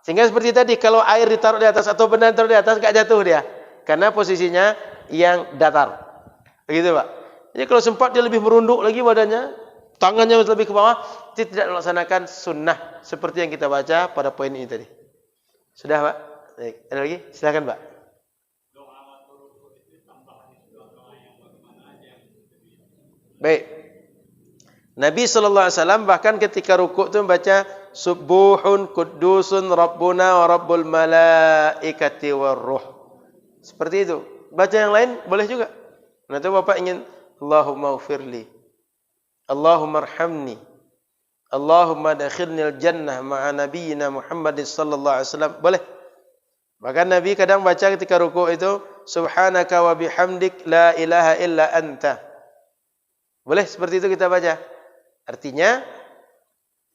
Sehingga seperti tadi, kalau air ditaruh di atas atau benda ditaruh di atas, gak jatuh dia. Karena posisinya yang datar. Begitu Pak. Jadi kalau sempat dia lebih merunduk lagi badannya, tangannya lebih ke bawah, dia tidak melaksanakan sunnah seperti yang kita baca pada poin ini tadi. Sudah Pak? Baik. Ada lagi? Silakan Pak. Baik. Nabi SAW bahkan ketika rukuk itu membaca Subuhun Qudusun Rabbuna wa Rabbul Malaikati wa Ruh. Seperti itu. Baca yang lain boleh juga. Nanti Bapak ingin Allahumma ufirli, Allahumma arhamni, Allahumma dakhilnil jannah ma'a nabiyyina Muhammadin sallallahu alaihi wasallam. Boleh. Bahkan Nabi kadang baca ketika rukuk itu Subhanaka wa bihamdik la ilaha illa anta. Boleh seperti itu kita baca. Artinya,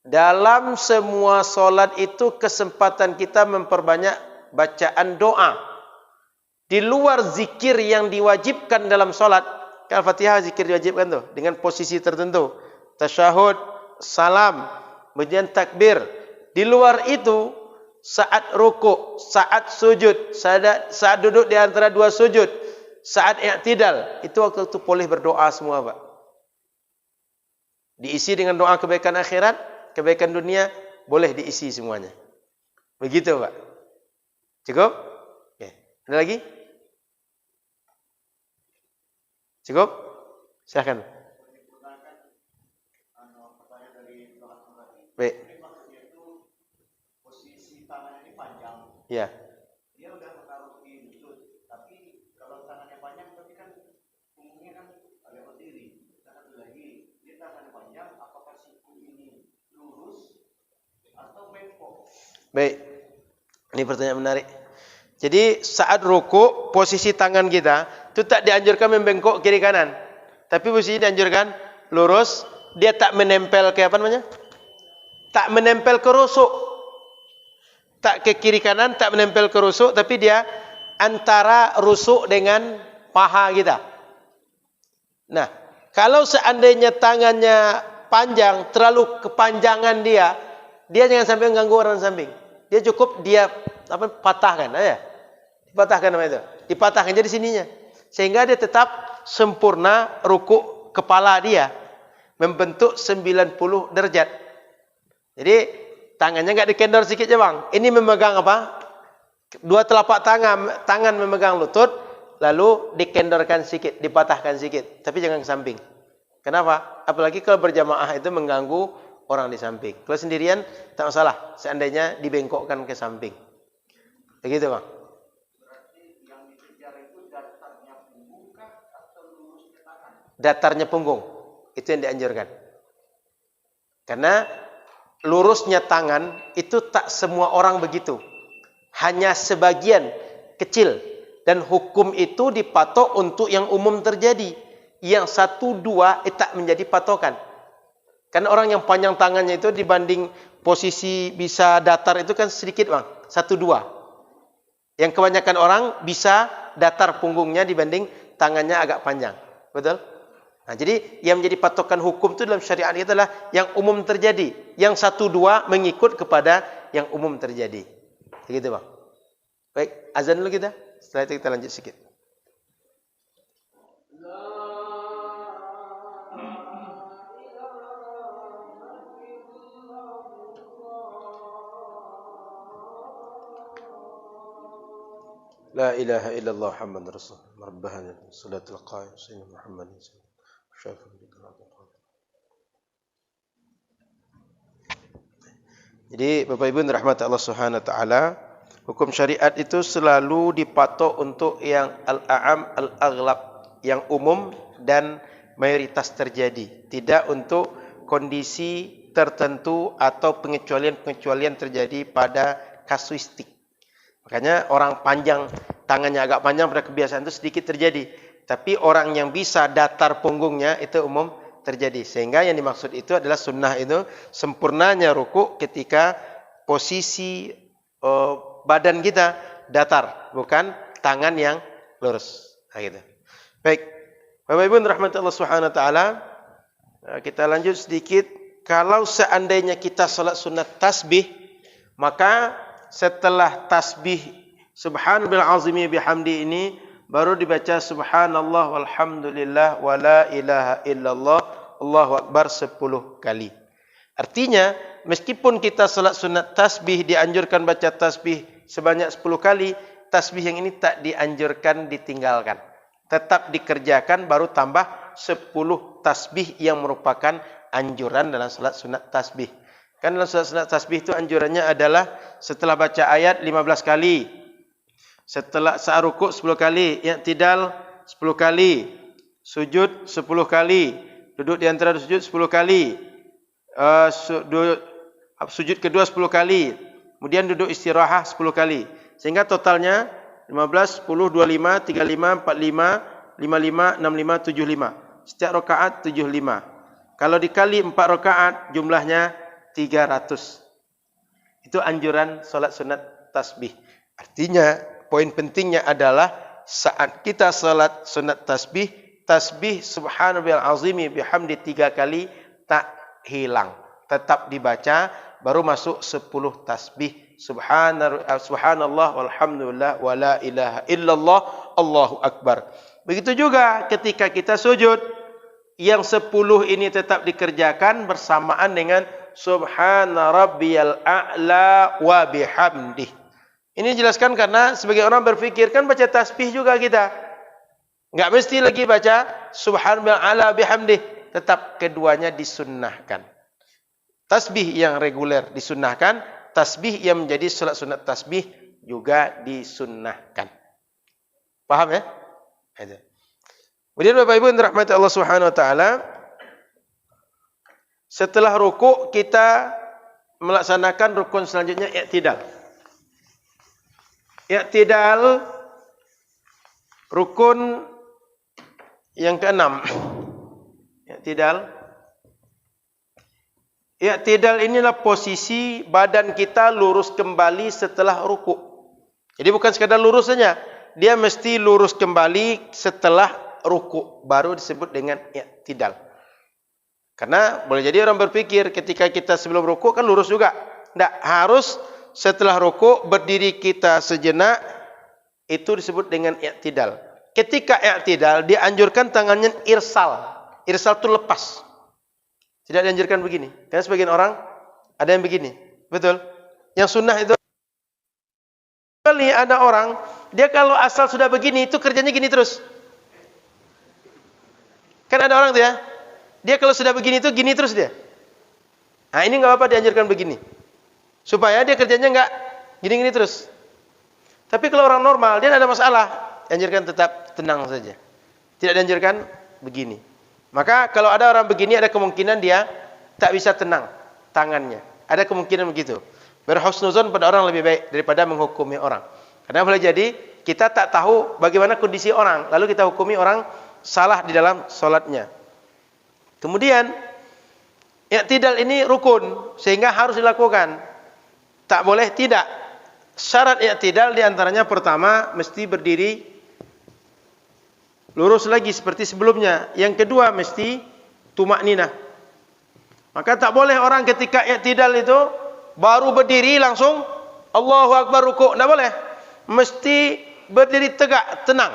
dalam semua solat itu kesempatan kita memperbanyak bacaan doa. Di luar zikir yang diwajibkan dalam solat. Al-Fatihah zikir diwajibkan tuh, dengan posisi tertentu. Tasyahud, salam, kemudian takbir. Di luar itu, saat rukuk, saat sujud, saat duduk di antara dua sujud, saat i'tidal, itu waktu itu boleh berdoa semua Pak. Diisi dengan doa kebaikan akhirat, kebaikan dunia, boleh diisi semuanya. Begitu Pak. Cukup? Oke. Ada lagi? Cukup? Silakan. Baik. Posisi tangan ini panjang. Ya. Dia udah menaruh di lutut, tapi kalau tangannya panjang berarti kan punggungnya kan agak berdiri. Satu lagi, dia tangannya panjang, apakah siku ini lurus atau bengkok? Baik. Ini pertanyaan menarik. Jadi saat rukuk posisi tangan kita itu tak dianjurkan membengkok kiri kanan. Tapi posisi dianjurkan lurus, dia tak menempel ke apa namanya? Tak menempel ke rusuk. Tak ke kiri kanan, tak menempel ke rusuk, tapi dia antara rusuk dengan paha kita. Nah, kalau seandainya tangannya panjang, terlalu kepanjangan dia jangan sampai mengganggu orang samping. Dia cukup dia patahkan aja. Dipatahkan nama itu. Dipatahkan jadi sininya. Sehingga dia tetap sempurna rukuk kepala dia. Membentuk 90 derajat. Jadi tangannya enggak dikendor sedikit aja Bang. Ini memegang apa? Dua telapak tangan memegang lutut. Lalu dikendorkan sedikit, dipatahkan sedikit. Tapi jangan ke samping. Kenapa? Apalagi kalau berjamaah itu mengganggu orang di samping. Kalau sendirian tak masalah. Seandainya dibengkokkan ke samping. Begitu Bang. Datarnya punggung, itu yang dianjurkan. Karena lurusnya tangan itu tak semua orang begitu. Hanya sebagian kecil. Dan hukum itu dipatok untuk yang umum terjadi. Yang 1-2 tak menjadi patokan. Karena orang yang panjang tangannya itu dibanding posisi bisa datar itu kan sedikit Bang. 1-2. Yang kebanyakan orang bisa datar punggungnya dibanding tangannya agak panjang. Betul? Nah, jadi yang menjadi patokan hukum itu dalam syariat itu adalah yang umum terjadi. Yang 1-2 mengikut kepada yang umum terjadi. Begitu Bang. Baik, azan dulu kita. Setelah itu kita lanjut sedikit. La ilaha illallah Muhammadur Rasulullah. Rabbana salatul qaim sayyidina Muhammadin syafi'il. Jadi Bapak Ibu rahmat Allah Subhanahu wa taala, hukum syariat itu selalu dipatok untuk yang al-a'am al-aghlab, yang umum dan mayoritas terjadi, tidak untuk kondisi tertentu atau pengecualian-pengecualian terjadi pada kasuistik. Makanya orang panjang, tangannya agak panjang pada kebiasaan itu sedikit terjadi. Tapi orang yang bisa datar punggungnya itu umum terjadi. Sehingga yang dimaksud itu adalah sunnah itu sempurnanya rukuk ketika posisi badan kita datar, bukan tangan yang lurus. Nah, gitu. Baik, Bapak Ibu rahmatullah subhanahu wa ta'ala, kita lanjut sedikit. Kalau seandainya kita salat sunat tasbih, maka setelah tasbih subhanal azimi bihamdi ini baru dibaca subhanallah walhamdulillah wala ilaha illallah Allahu akbar 10 kali. Artinya meskipun kita salat sunat tasbih dianjurkan baca tasbih sebanyak 10 kali, tasbih yang ini tak dianjurkan ditinggalkan. Tetap dikerjakan, baru tambah 10 tasbih yang merupakan anjuran dalam salat sunat tasbih. Kan dalam salat sunat tasbih itu anjurannya adalah setelah baca ayat 15 kali. Setelah saat rukuk 10 kali, i'tidal 10 kali, sujud 10 kali, duduk di antara sujud 10 kali, sujud kedua 10 kali, kemudian duduk istirahat 10 kali. Sehingga totalnya 15, 10, 25, 35, 45, 55, 65, 75. Setiap rakaat 75. Kalau dikali 4 rakaat jumlahnya 300. Itu anjuran salat sunat tasbih. Artinya poin pentingnya adalah saat kita salat sunat tasbih, tasbih subhanallahil azimi bihamdi 3 kali tak hilang, tetap dibaca, baru masuk 10 tasbih subhanallah walhamdulillah wala ilaha illallah Allahu akbar. Begitu juga ketika kita sujud, yang 10 ini tetap dikerjakan bersamaan dengan subhana rabbiyal a'la wa bihamdih. Ini jelaskan karena sebagai orang berfikir kan baca tasbih juga kita. Enggak mesti lagi baca subhanal a'la bihamdih, tetap keduanya disunnahkan. Tasbih yang reguler disunnahkan, tasbih yang menjadi salat sunat tasbih juga disunnahkan. Paham ya? Ada. Kemudian Bapak Ibu yang dirahmati Allah Subhanahu wa taala, setelah rukuk kita melaksanakan rukun selanjutnya i'tidal. I'tidal rukun yang ke-6. I'tidal inilah posisi badan kita lurus kembali setelah rukuk. Jadi bukan sekadar lurus saja, dia mesti lurus kembali setelah rukuk, baru disebut dengan i'tidal. Karena boleh jadi orang berpikir ketika kita sebelum rukuk kan lurus juga. Tidak, harus setelah rukuk berdiri kita sejenak, itu disebut dengan i'tidal. Ketika i'tidal dianjurkan tangannya irsal. Irsal itu lepas. Tidak dianjurkan begini. Karena sebagian orang ada yang begini. Betul? Yang sunnah itu kali ada orang, dia kalau asal sudah begini itu kerjanya gini terus. Kan ada orang tuh ya, dia kalau sudah begini itu gini terus dia. Nah ini nggak apa-apa dianjurkan begini, supaya dia kerjanya nggak gini-gini terus. Tapi kalau orang normal dia tidak ada masalah, dianjurkan tetap tenang saja. Tidak dianjurkan begini. Maka kalau ada orang begini ada kemungkinan dia tak bisa tenang tangannya. Ada kemungkinan begitu. Berhusnuzon pada orang lebih baik daripada menghukumi orang. Karena boleh jadi kita tak tahu bagaimana kondisi orang, lalu kita hukumi orang salah di dalam solatnya. Kemudian i'tidal ini rukun sehingga harus dilakukan. Tak boleh tidak. Syarat i'tidal diantaranya pertama mesti berdiri lurus lagi seperti sebelumnya. Yang kedua mesti tumakninah. Maka tak boleh orang ketika i'tidal itu baru berdiri langsung Allahu akbar rukuk. Tak boleh. Mesti berdiri tegak, tenang.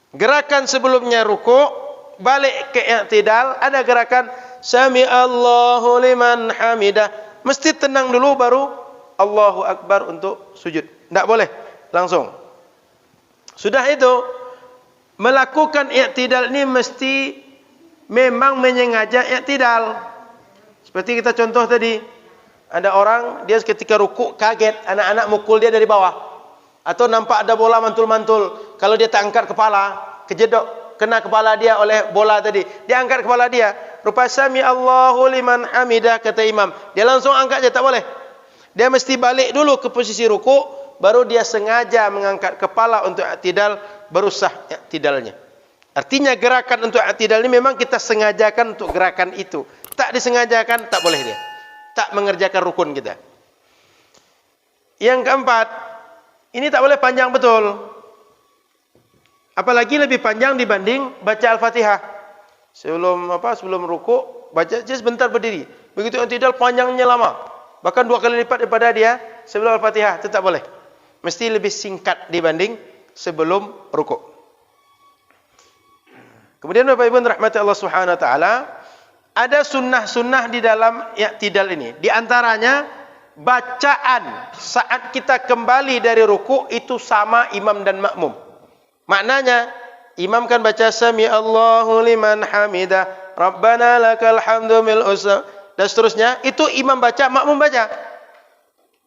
Gerakan sebelumnya rukuk, balik ke i'tidal, ada gerakan sami Allahu liman hamidah. Mesti tenang dulu baru Allahu akbar untuk sujud. Tidak boleh langsung. Sudah itu, melakukan i'tidal ini mesti memang menyengaja i'tidal. Seperti kita contoh tadi, ada orang dia ketika ruku kaget, anak-anak mukul dia dari bawah, atau nampak ada bola mantul-mantul. Kalau dia tak angkat kepala, kejedok, kena kepala dia oleh bola tadi. Dia angkat kepala dia, rupa sami Allahu liman hamidah, kata imam. Dia langsung angkat je, tak boleh. Dia mesti balik dulu ke posisi ruku, baru dia sengaja mengangkat kepala untuk i'tidal, baru sah i'tidalnya. Artinya gerakan untuk i'tidal ini memang kita sengajakan untuk gerakan itu. Tak disengajakan, tak boleh dia. Tak mengerjakan rukun kita. Yang keempat, ini tak boleh panjang betul. Apalagi lebih panjang dibanding baca Al-Fatihah. Sebelum ruku, baca je sebentar berdiri. Begitu i'tidal panjangnya lama. Bahkan 2 kali lipat daripada dia sebelum Al-Fatihah, itu tak boleh. Mesti lebih singkat dibanding sebelum ruku. Kemudian Bapak Ibu rahmati Allah Subhanahu wa taala, ada sunnah-sunnah di dalam i'tidal ini. Di antaranya bacaan saat kita kembali dari ruku itu sama imam dan makmum. Maknanya imam kan baca sami Allahu liman hamidah, Rabbana lakal hamdu mil usa, dan seterusnya. Itu imam baca, makmum baca.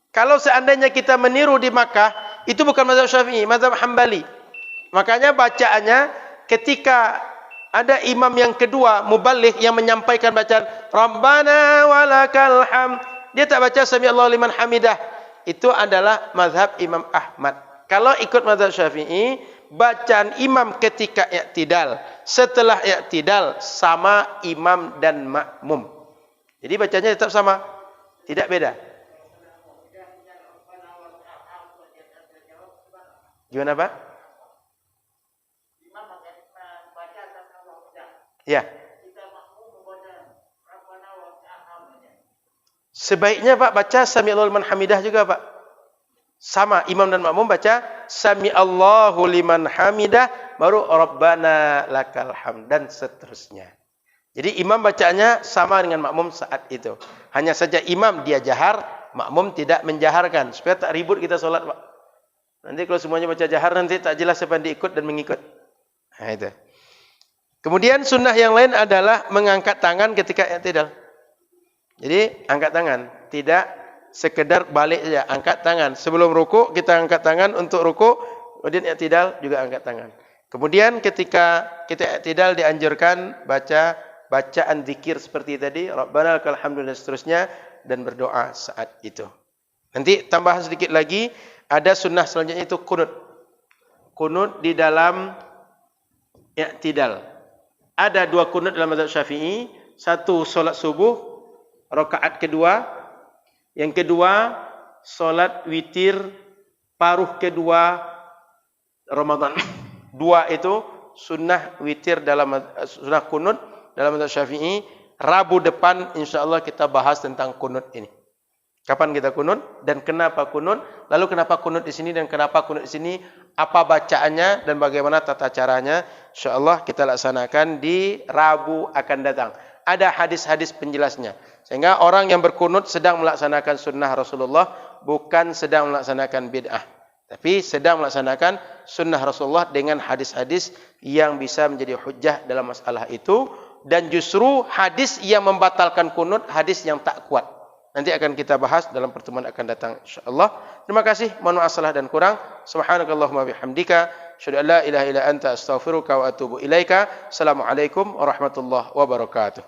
Kalau seandainya kita meniru di Makkah, itu bukan mazhab Syafi'i, mazhab Hambali. Makanya bacaannya ketika ada imam yang kedua, muballigh, yang menyampaikan bacaan Rabbana walakal hamd, dia tak baca sami Allahu liman hamidah. Itu adalah mazhab Imam Ahmad. Kalau ikut mazhab Syafi'i, bacaan imam ketika i'tidal, setelah i'tidal sama imam dan makmum. Jadi bacanya tetap sama, tidak beda. Gimana Pak? Ya. Sebaiknya Pak baca sami Allahu liman hamidah juga Pak. Sama imam dan makmum baca sami Allahu liman hamidah, baru Rabbana lakal hamd, dan seterusnya. Jadi imam bacanya sama dengan makmum saat itu. Hanya saja imam dia jahar, makmum tidak menjaharkan, supaya tak ribut kita solat Pak. Nanti kalau semuanya baca jahar, nanti tak jelas siapa yang diikut dan mengikut. Nah, itu. Kemudian sunnah yang lain adalah mengangkat tangan ketika i'tidal. Jadi angkat tangan, tidak sekedar balik saja, angkat tangan. Sebelum ruku kita angkat tangan untuk ruku, kemudian i'tidal juga angkat tangan. Kemudian ketika kita i'tidal dianjurkan baca bacaan zikir seperti tadi, Rabbana lakal hamdu dan seterusnya, dan berdoa saat itu. Nanti tambahan sedikit lagi, ada sunnah selanjutnya itu kunut. Kunut di dalam i'tidal. Ada 2 kunut dalam mazhab Syafi'i, satu solat subuh rakaat kedua, yang kedua solat witir paruh kedua Ramadan. 2 itu sunnah witir dalam sunnah kunut dalam mazhab Syafi'i. Rabu depan insyaallah kita bahas tentang kunut ini. Kapan kita kunut dan kenapa kunut? Lalu kenapa kunut di sini dan kenapa kunut di sini? Apa bacaannya dan bagaimana tata caranya? Insyaallah kita laksanakan di Rabu akan datang. Ada hadis-hadis penjelasnya. Sehingga orang yang berkunut sedang melaksanakan sunnah Rasulullah, bukan sedang melaksanakan bid'ah. Tapi sedang melaksanakan sunnah Rasulullah dengan hadis-hadis yang bisa menjadi hujjah dalam masalah itu. Dan justru hadis yang membatalkan kunut, hadis yang tak kuat. Nanti akan kita bahas dalam pertemuan akan datang insyaallah. Terima kasih, mohon maaf salah dan kurang. Subhanakallahumma bihamdika, asyhadu an la ilaha illa anta, astaghfiruka wa atubu ilaika. Assalamualaikum warahmatullahi wabarakatuh.